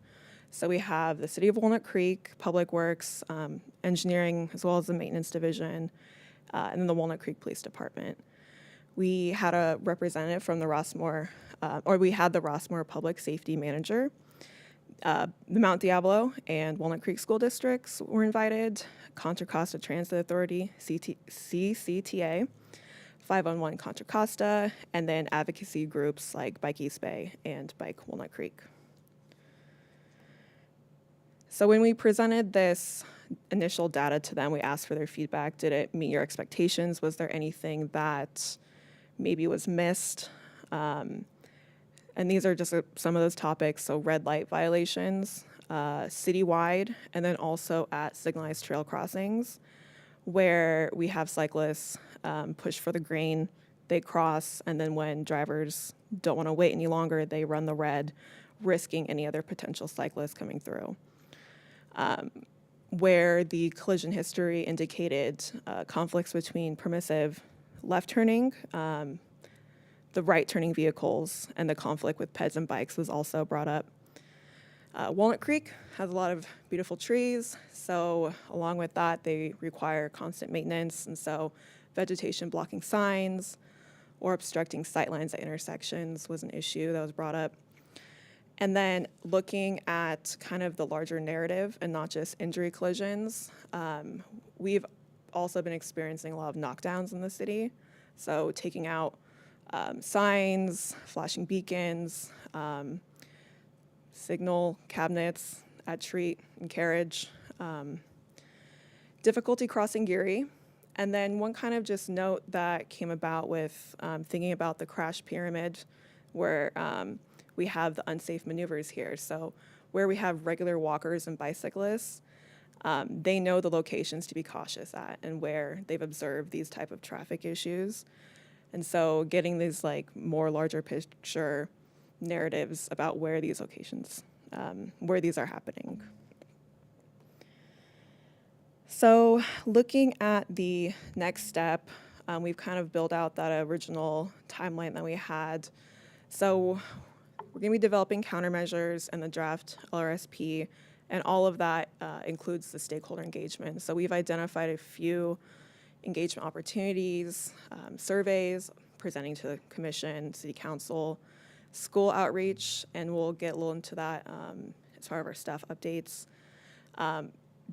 So we have the City of Walnut Creek, Public Works, Engineering, as well as the Maintenance Division, and then the Walnut Creek Police Department. We had a representative from the Rossmore Public Safety Manager. The Mount Diablo and Walnut Creek School Districts were invited, Contra Costa Transit Authority, CCTA, 511 Contra Costa, and then advocacy groups like Bike East Bay and Bike Walnut Creek. So when we presented this initial data to them, we asked for their feedback. Did it meet your expectations? Was there anything that maybe was missed? And these are just some of those topics. So red light violations, citywide, and then also at signalized trail crossings, where we have cyclists push for the green, they cross, and then when drivers don't want to wait any longer, they run the red, risking any other potential cyclists coming through. Where the collision history indicated conflicts between permissive left turning, the right turning vehicles, and the conflict with peds and bikes was also brought up. Walnut Creek has a lot of beautiful trees, so along with that, they require constant maintenance, and so vegetation blocking signs or obstructing sightlines at intersections was an issue that was brought up. And then looking at kind of the larger narrative and not just injury collisions, we've also been experiencing a lot of knockdowns in the city. So taking out signs, flashing beacons, signal cabinets at Treat and Carriage, difficulty crossing Geary, and then one kind of just note that came about with thinking about the crash pyramid where we have the unsafe maneuvers here. So where we have regular walkers and bicyclists, they know the locations to be cautious at and where they've observed these type of traffic issues. And so getting these like more larger picture narratives about where these locations, where these are happening. So looking at the next step, we've kind of built out that original timeline that we had. So we're going to be developing countermeasures and the draft Lrsp, and all of that includes the stakeholder engagement. So we've identified a few engagement opportunities, surveys, presenting to the commission, city council, school outreach, and we'll get a little into that as part of our staff updates.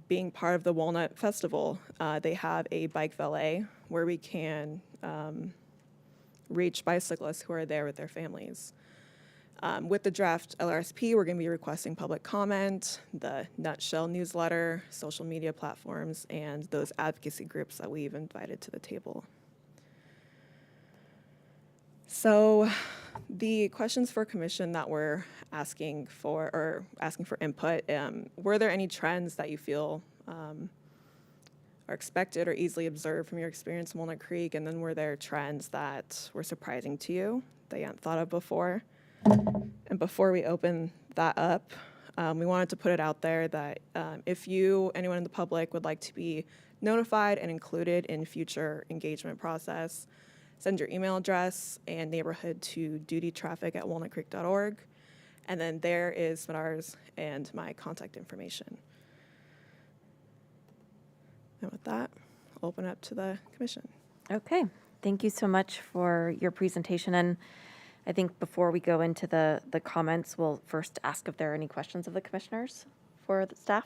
Being part of the Walnut Festival, they have a bike valet where we can reach bicyclists who are there with their families. With the draft Lrsp, we're going to be requesting public comment, the Nutshell newsletter, social media platforms, and those advocacy groups that we've invited to the table. So the questions for commission that we're asking for input, were there any trends that you feel are expected or easily observed from your experience in Walnut Creek? And then were there trends that were surprising to you that you hadn't thought of before? And before we open that up, we wanted to put it out there that if anyone in the public would like to be notified and included in future engagement process, send your email address and neighborhood to dutytraffic@walnutcreek.org. And then there is Smidar's and my contact information. And with that, I'll open up to the commission. Okay, thank you so much for your presentation. And I think before we go into the comments, we'll first ask if there are any questions of the commissioners for the staff.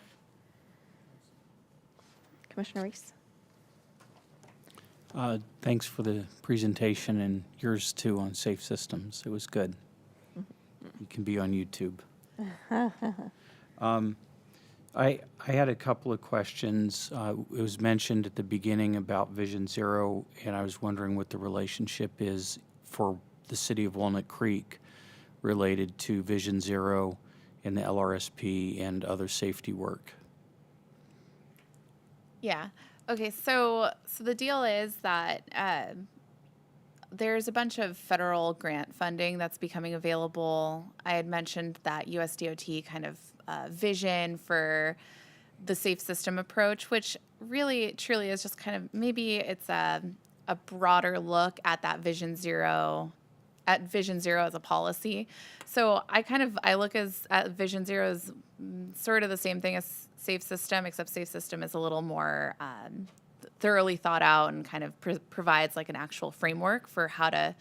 Commissioner Reese. Thanks for the presentation and yours too on safe systems. It was good. You can be on YouTube. I had a couple of questions. It was mentioned at the beginning about Vision Zero, and I was wondering what the relationship is for the city of Walnut Creek related to Vision Zero and the Lrsp and other safety work. Yeah. Okay, so the deal is that there's a bunch of federal grant funding that's becoming available. I had mentioned that USDOT kind of vision for the safe system approach, which really truly is just kind of, maybe it's a broader look at that Vision Zero as a policy. So I look at Vision Zero as sort of the same thing as safe system, except safe system is a little more thoroughly thought out and kind of provides like an actual framework for how to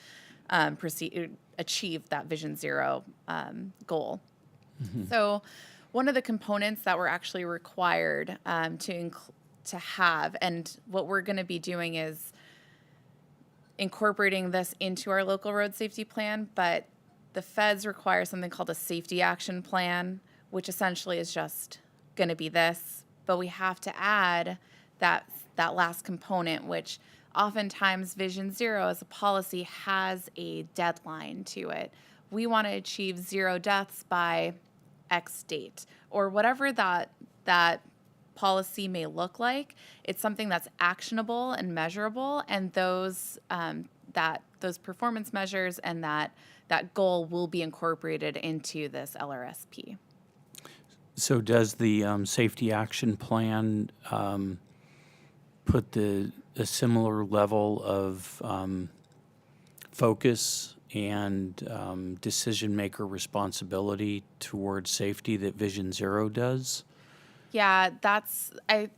achieve that Vision Zero goal. Mm-hmm. So one of the components that were actually required to have, and what we're going to be doing is incorporating this into our local road safety plan, but the feds require something called a safety action plan, which essentially is just going to be this, but we have to add that last component, which oftentimes Vision Zero as a policy has a deadline to it. We want to achieve 0 deaths by X date, or whatever that policy may look like. It's something that's actionable and measurable, and those performance measures and that goal will be incorporated into this Lrsp. So does the safety action plan put a similar level of focus and decision maker responsibility towards safety that Vision Zero does? Yeah, I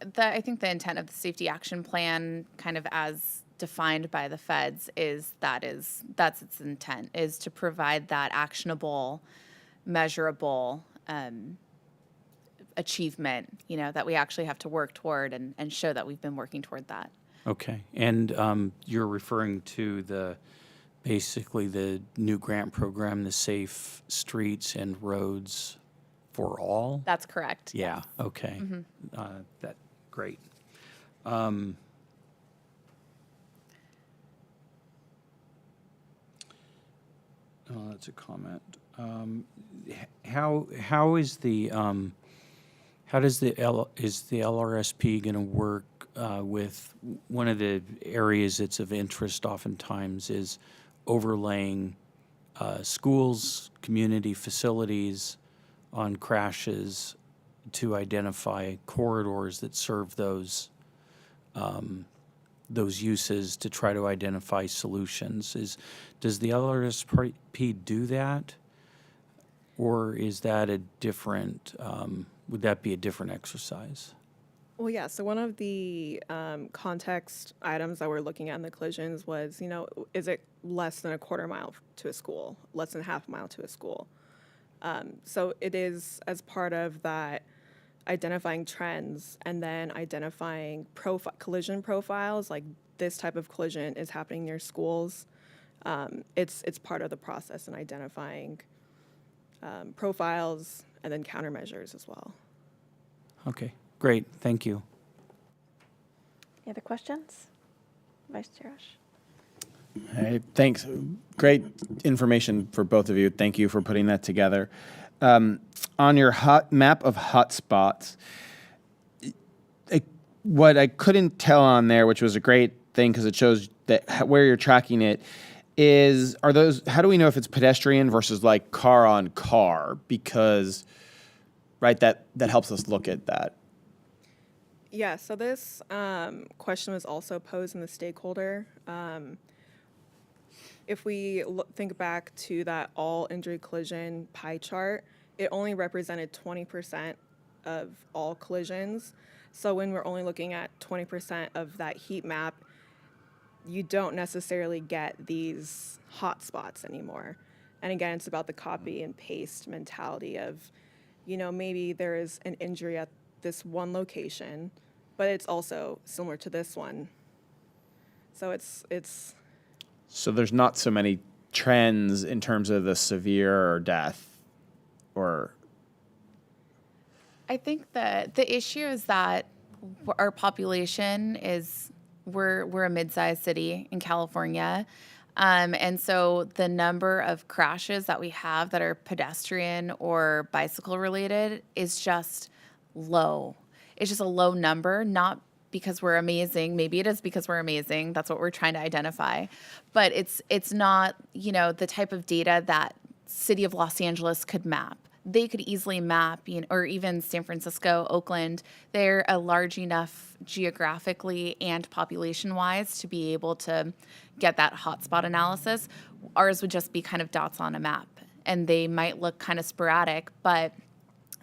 think the intent of the safety action plan, kind of as defined by the feds, that's its intent, is to provide that actionable, measurable achievement, that we actually have to work toward and show that we've been working toward that. Okay, and you're referring to basically the new grant program, the Safe Streets and Roads for all? That's correct. Yeah, okay. That, great. Oh, that's a comment. How is how does is the LRSP going to work with one of the areas that's of interest oftentimes is overlaying schools, community facilities on crashes to identify corridors that serve those uses to try to identify solutions. Does the LRSP do that? Or is that a different, would that be a different exercise? Well, yeah, so one of the context items that we're looking at in the collisions was, is it less than a quarter mile to a school, less than half a mile to a school? So it is as part of that identifying trends and then identifying collision profiles, like this type of collision is happening near schools. It's part of the process in identifying profiles and then countermeasures as well. Okay, great, thank you. Any other questions? Vice Chair Ash. Hey, thanks. Great information for both of you. Thank you for putting that together. On your map of hotspots, what I couldn't tell on there, which was a great thing because it shows that where you're tracking it, are those, how do we know if it's pedestrian versus like car on car? Because, right, that helps us look at that. Yeah, so this question was also posed in the stakeholder. If we think back to that all injury collision pie chart, it only represented 20% of all collisions. So when we're only looking at 20% of that heat map, you don't necessarily get these hot spots anymore. And again, it's about the copy and paste mentality of, maybe there is an injury at this one location, but it's also similar to this one. So it's So there's not so many trends in terms of the severe or death or... I think that the issue is that our population we're a mid-sized city in California. And so the number of crashes that we have that are pedestrian or bicycle related is just low. It's just a low number, not because we're amazing. Maybe it is because we're amazing. That's what we're trying to identify. But it's not, the type of data that City of Los Angeles could map. They could easily map, or even San Francisco, Oakland. They're a large enough geographically and population-wise to be able to get that hotspot analysis. Ours would just be kind of dots on a map, and they might look kind of sporadic, but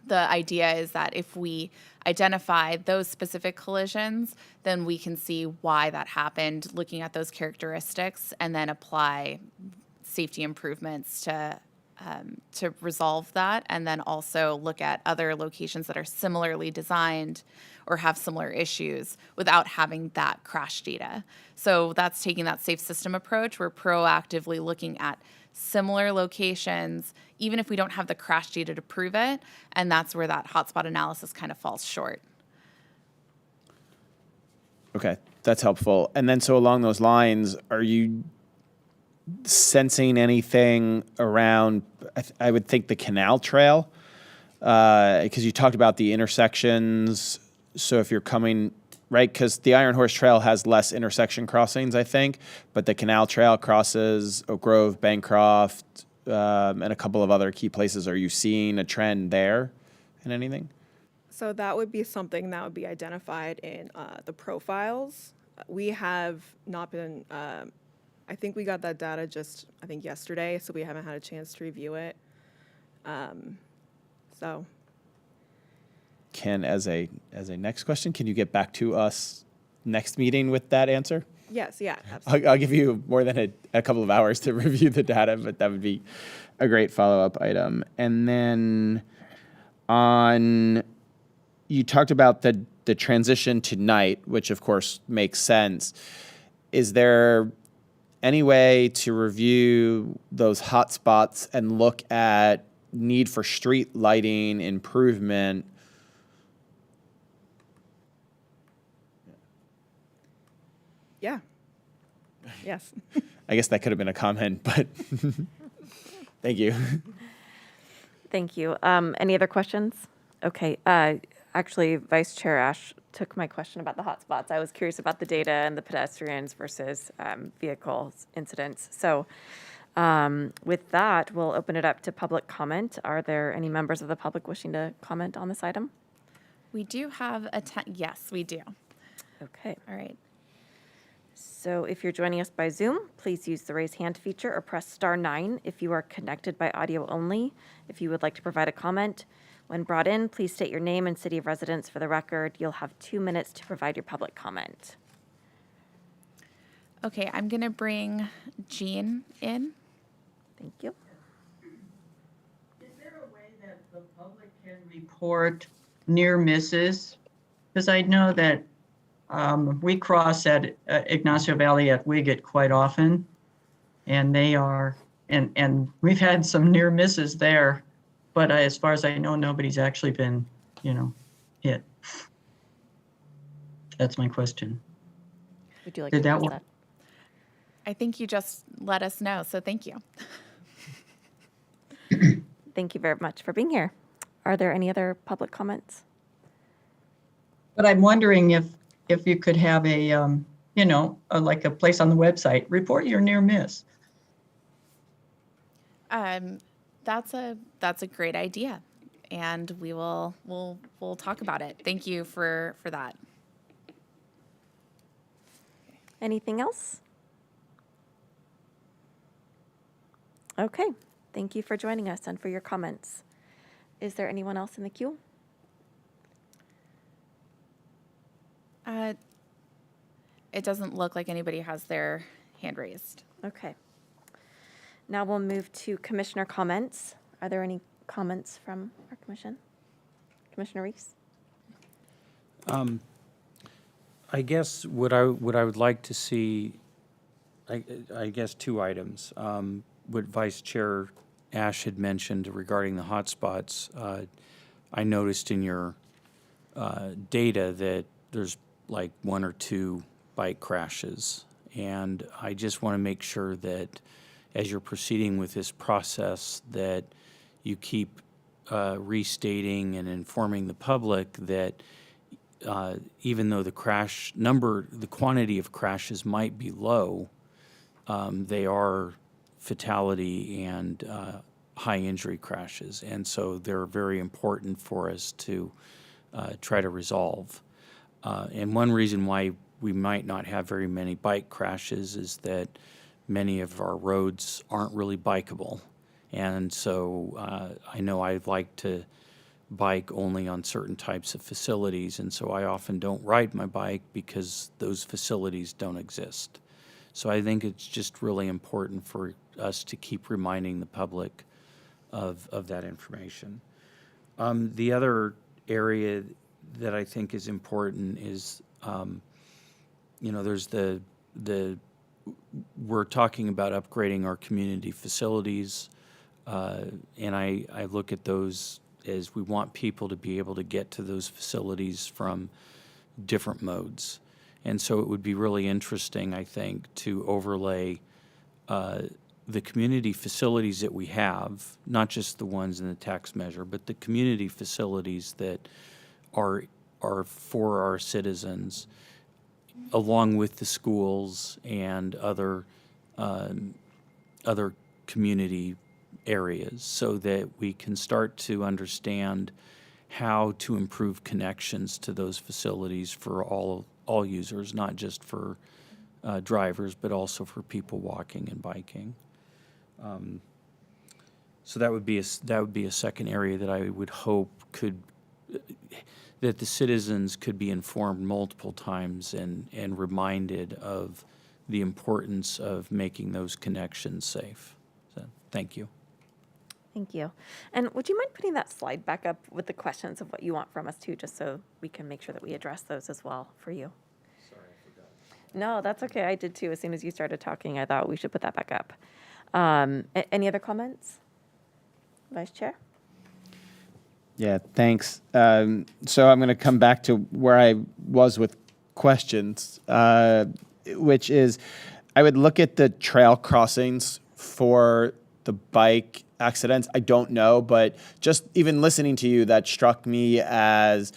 the idea is that if we identify those specific collisions, then we can see why that happened, looking at those characteristics, and then apply safety improvements to resolve that, and then also look at other locations that are similarly designed or have similar issues without having that crash data. So that's taking that safe system approach. We're proactively looking at similar locations, even if we don't have the crash data to prove it, and that's where that hotspot analysis kind of falls short. Okay, that's helpful. And then so along those lines, are you sensing anything around, I would think, the canal trail? Because you talked about the intersections. So if you're coming, right, because the Iron Horse Trail has less intersection crossings, I think, but the canal trail crosses Oak Grove, Bancroft, and a couple of other key places. Are you seeing a trend there in anything? So that would be something that would be identified in the profiles. We have not been, I think we got that data just, yesterday, so we haven't had a chance to review it. So. As a next question, can you get back to us next meeting with that answer? Yes, yeah, absolutely. I'll give you more than a couple of hours to review the data, but that would be a great follow-up item. And then you talked about the transition to night, which of course makes sense. Is there any way to review those hotspots and look at need for street lighting improvement. Yeah. Yes. I guess that could have been a comment, but thank you. Thank you. Any other questions? Okay. Actually, Vice Chair Ash took my question about the hotspots. I was curious about the data and the pedestrians versus vehicles incidents. So with that, we'll open it up to public comment. Are there any members of the public wishing to comment on this item? We do have yes, we do. Okay. All right. So if you're joining us by Zoom, please use the raise hand feature or press *9 if you are connected by audio only. If you would like to provide a comment, when brought in, please state your name and city of residence for the record. You'll have 2 minutes to provide your public comment. Okay, I'm going to bring Jean in. Thank you. Is there a way that the public can report near misses? Because I know that we cross at Ignacio Valley at Wiggett quite often, and they are, and we've had some near misses there, but as far as I know, nobody's actually been, hit. That's my question. Would you like Did to that address work? I think you just let us know, so thank you. Thank you very much for being here. Are there any other public comments? But I'm wondering if you could have like a place on the website, report your near miss. That's a great idea, and we'll talk about it. Thank you for that. Anything else? Okay. Thank you for joining us and for your comments. Is there anyone else in the queue? It doesn't look like anybody has their hand raised. Okay. Now we'll move to commissioner comments. Are there any comments from our commission? Commissioner Reese? I guess what I would like to see, I guess 2 items. What Vice Chair Ash had mentioned regarding the hotspots, I noticed in your data that there's like 1 or 2 bike crashes. And I just want to make sure that as you're proceeding with this process that you keep restating and informing the public that even though the quantity of crashes might be low, they are fatality and high injury crashes. And so they're very important for us to try to resolve. And one reason why we might not have very many bike crashes is that many of our roads aren't really bikeable. And so I know I like to bike only on certain types of facilities, and so I often don't ride my bike because those facilities don't exist. So I think it's just really important for us to keep reminding the public of that information. The other area that I think is important is, there's we're talking about upgrading our community facilities, and I look at those as we want people to be able to get to those facilities from different modes. And so it would be really interesting, I think, to overlay the community facilities that we have, not just the ones in the tax measure, but the community facilities that are for our citizens, along with the schools and other community areas, so that we can start to understand how to improve connections to those facilities for all users, not just for drivers, but also for people walking and biking. So that would be a second area that I would hope that the citizens could be informed multiple times and reminded of the importance of making those connections safe. So, thank you. Thank you. And would you mind putting that slide back up with the questions of what you want from us too, just so we can make sure that we address those as well for you? Sorry, I forgot. No, that's okay. I did too. As soon as you started talking, I thought we should put that back up. Any other comments? Vice Chair? Yeah, thanks. So I'm going to come back to where I was with questions, which is I would look at the trail crossings for the bike accidents. I don't know, but just even listening to you, that struck me as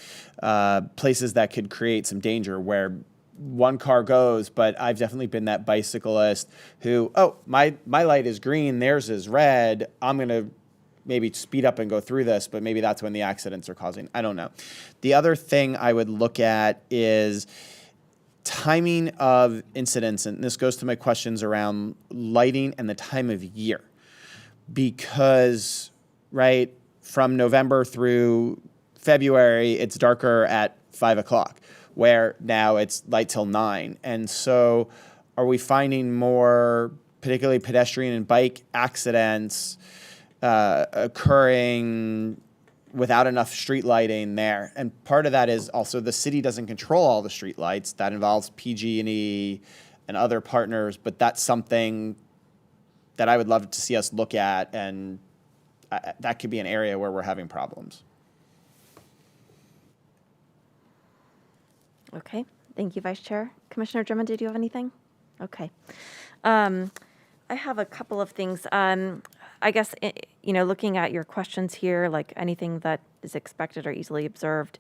places that could create some danger where one car goes, but I've definitely been that bicyclist who, oh, my light is green, theirs is red, I'm going to maybe speed up and go through this, but maybe that's when the accidents are causing. I don't know. The other thing I would look at is timing of incidents, and this goes to my questions around lighting and the time of year. Because, right, from November through February, it's darker at 5 o'clock, where now it's light till 9. And so are we finding more, particularly pedestrian and bike accidents occurring without enough street lighting there? And part of that is also the city doesn't control all the street lights. That involves PG&E and other partners, but that's something that I would love to see us look at, and that could be an area where we're having problems. Okay, thank you, Vice Chair. Commissioner Drummond, did you have anything? Okay. I have a couple of things. I guess, looking at your questions here, like anything that is expected or easily observed,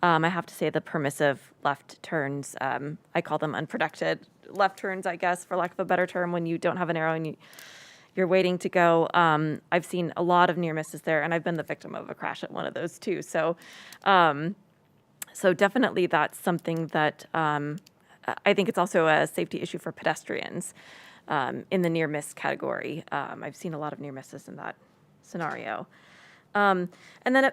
I have to say the permissive left turns, I call them unprotected left turns, I guess, for lack of a better term, when you don't have an arrow and you're waiting to go. I've seen a lot of near misses there, and I've been the victim of a crash at one of those too. So definitely that's something that I think it's also a safety issue for pedestrians in the near miss category. I've seen a lot of near misses in that scenario. And then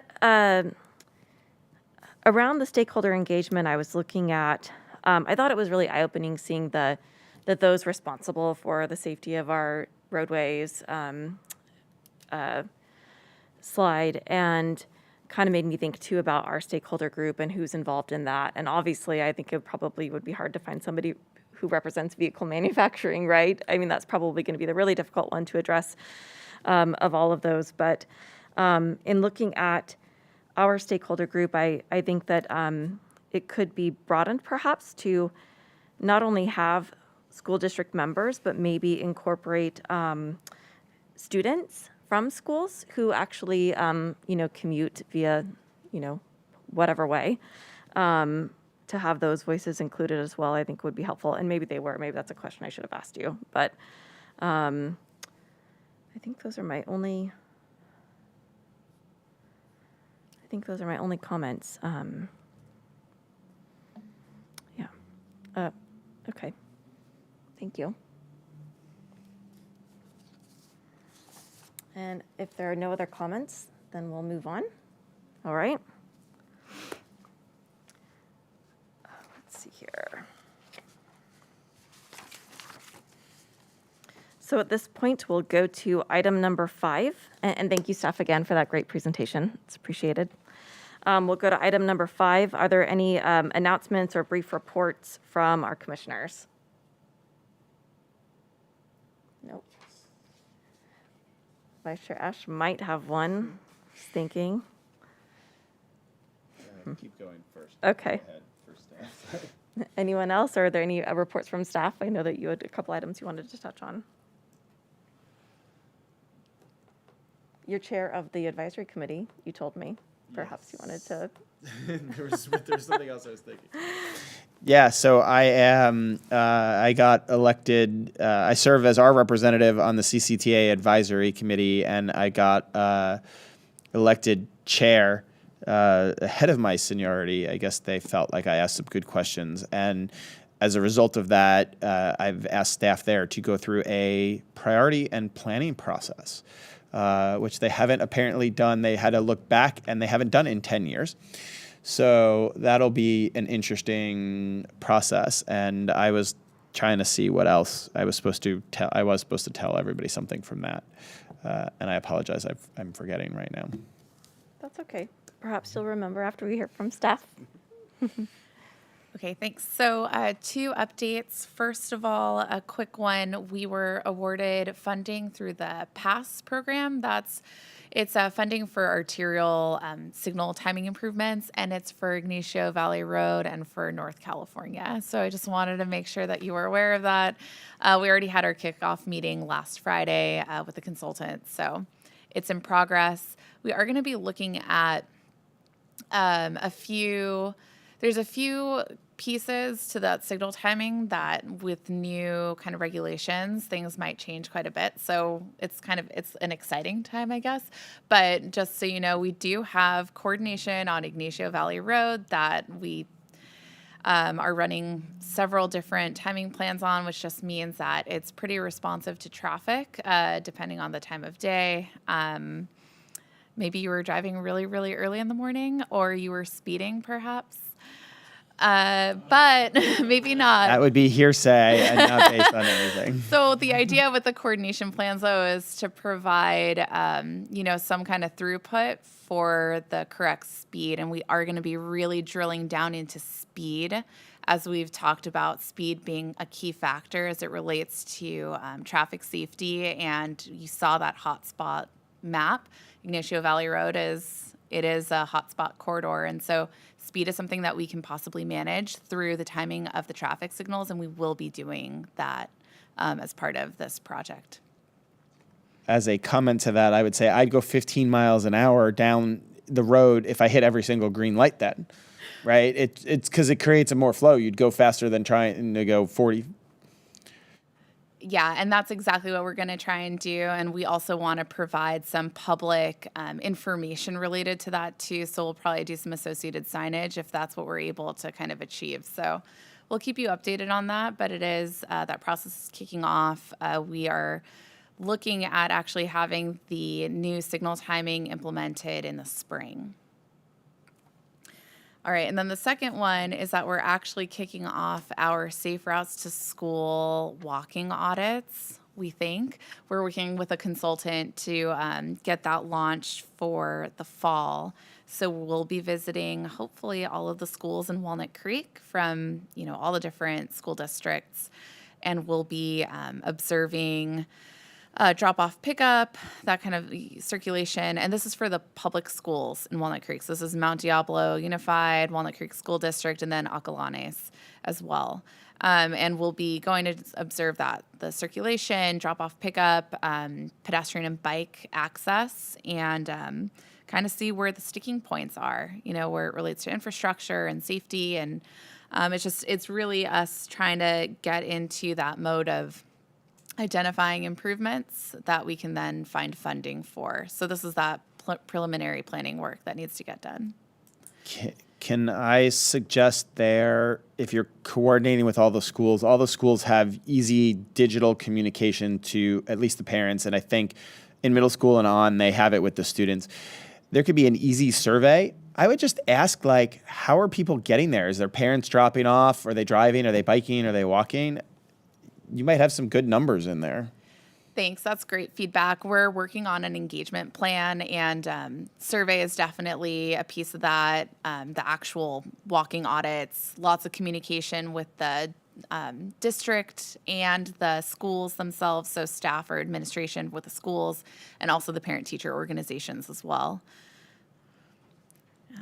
around the stakeholder engagement, I was looking at, I thought it was really eye-opening seeing that those responsible for the safety of our roadways slide, and kind of made me think too about our stakeholder group and who's involved in that. And obviously, I think it probably would be hard to find somebody who represents vehicle manufacturing, right? I mean, that's probably going to be the really difficult one to address of all of those. But in looking at our stakeholder group, I think that it could be broadened perhaps to not only have school district members, but maybe incorporate students from schools who actually, commute via, whatever way. To have those voices included as well, I think would be helpful. And maybe they were. Maybe that's a question I should have asked you. But I think those are my only. Comments. Yeah. Okay. Thank you. And if there are no other comments, then we'll move on. All right. Let's see here. So at this point, we'll go to item number 5. And thank you, staff, again, for that great presentation. It's appreciated. We'll go to item number 5. Are there any announcements or brief reports from our commissioners? Nope. Vice Chair Ash might have one. Just thinking. Keep going first. Okay. Go ahead for staff. Anyone else, or are there any reports from staff? I know that you had a couple items you wanted to touch on. You're chair of the advisory committee, you told me. Perhaps you wanted to. there was something else I was thinking. Yeah, so I got elected, I serve as our representative on the CCTA advisory committee, and I got elected chair ahead of my seniority. I guess they felt like I asked some good questions. And as a result of that, I've asked staff there to go through a priority and planning process. Which they haven't apparently done. They had to look back, and they haven't done it in 10 years. So that'll be an interesting process. And I was trying to see what else I was supposed to tell. I was supposed to tell everybody something from that. And I apologize. I'm forgetting right now. That's okay. Perhaps you'll remember after we hear from staff. Okay, thanks. So 2 updates. First of all, a quick one. We were awarded funding through the PASS program. It's funding for arterial signal timing improvements, and it's for Ignacio Valley Road and for North California. So I just wanted to make sure that you were aware of that. We already had our kickoff meeting last Friday with the consultant, so it's in progress. We are going to be looking at there's a few pieces to that signal timing that with new kind of regulations, things might change quite a bit. So it's an exciting time, I guess. But just so you know, we do have coordination on Ignacio Valley Road that we are running several different timing plans on, which just means that it's pretty responsive to traffic, depending on the time of day. Maybe you were driving really, really early in the morning, or you were speeding, perhaps. But maybe not. That would be hearsay and not based on anything. So the idea with the coordination plans, though, is to provide, some kind of throughput for the correct speed. And we are going to be really drilling down into speed, as we've talked about speed being a key factor as it relates to traffic safety. And you saw that hotspot map. Ignacio Valley Road is a hotspot corridor. And so speed is something that we can possibly manage through the timing of the traffic signals, and we will be doing that as part of this project. As a comment to that, I would say I'd go 15 miles an hour down the road if I hit every single green light then, right? It's because it creates a more flow. You'd go faster than trying to go 40. Yeah, and that's exactly what we're going to try and do. And we also want to provide some public information related to that too. So we'll probably do some associated signage if that's what we're able to kind of achieve. So we'll keep you updated on that, but it is, that process is kicking off. We are looking at actually having the new signal timing implemented in the spring. All right, and then the second one is that we're actually kicking off our Safe Routes to School walking audits, we think. We're working with a consultant to get that launched for the fall. So we'll be visiting, hopefully, all of the schools in Walnut Creek from, all the different school districts, and we'll be observing drop-off pickup, that kind of circulation. And this is for the public schools in Walnut Creek. So this is Mount Diablo Unified, Walnut Creek School District, and then Acalanes as well. And we'll be going to observe the circulation, drop-off pickup, pedestrian and bike access, and kind of see where the sticking points are, where it relates to infrastructure and safety. And it's really us trying to get into that mode of identifying improvements that we can then find funding for. So this is that preliminary planning work that needs to get done. Can I suggest there, if you're coordinating with all the schools have easy digital communication to at least the parents, and I think in middle school and on, they have it with the students. There could be an easy survey. I would just ask, how are people getting there? Is their parents dropping off? Are they driving? Are they biking? Are they walking? You might have some good numbers in there. Thanks. That's great feedback. We're working on an engagement plan, and survey is definitely a piece of that. The actual walking audits, lots of communication with the district and the schools themselves, so staff or administration with the schools, and also the parent-teacher organizations as well. Yeah.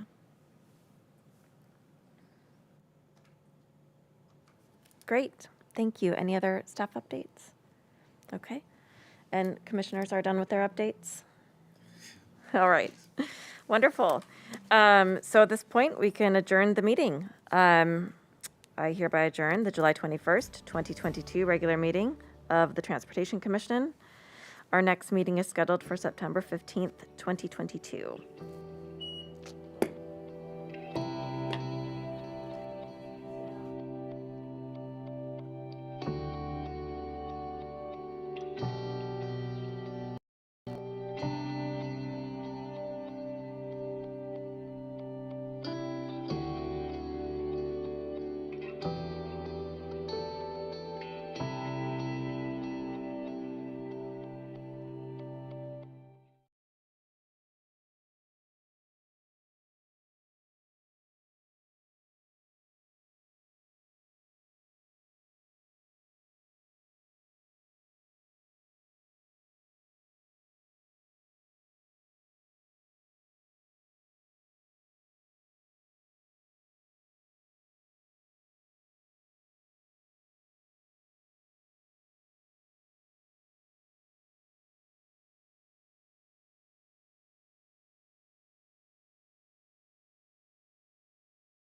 Great. Thank you. Any other staff updates? Okay. And commissioners are done with their updates? All right. Wonderful. So at this point, we can adjourn the meeting. I hereby adjourn the July 21st, 2022 regular meeting of the Transportation Commission. Our next meeting is scheduled for September 15th, 2022.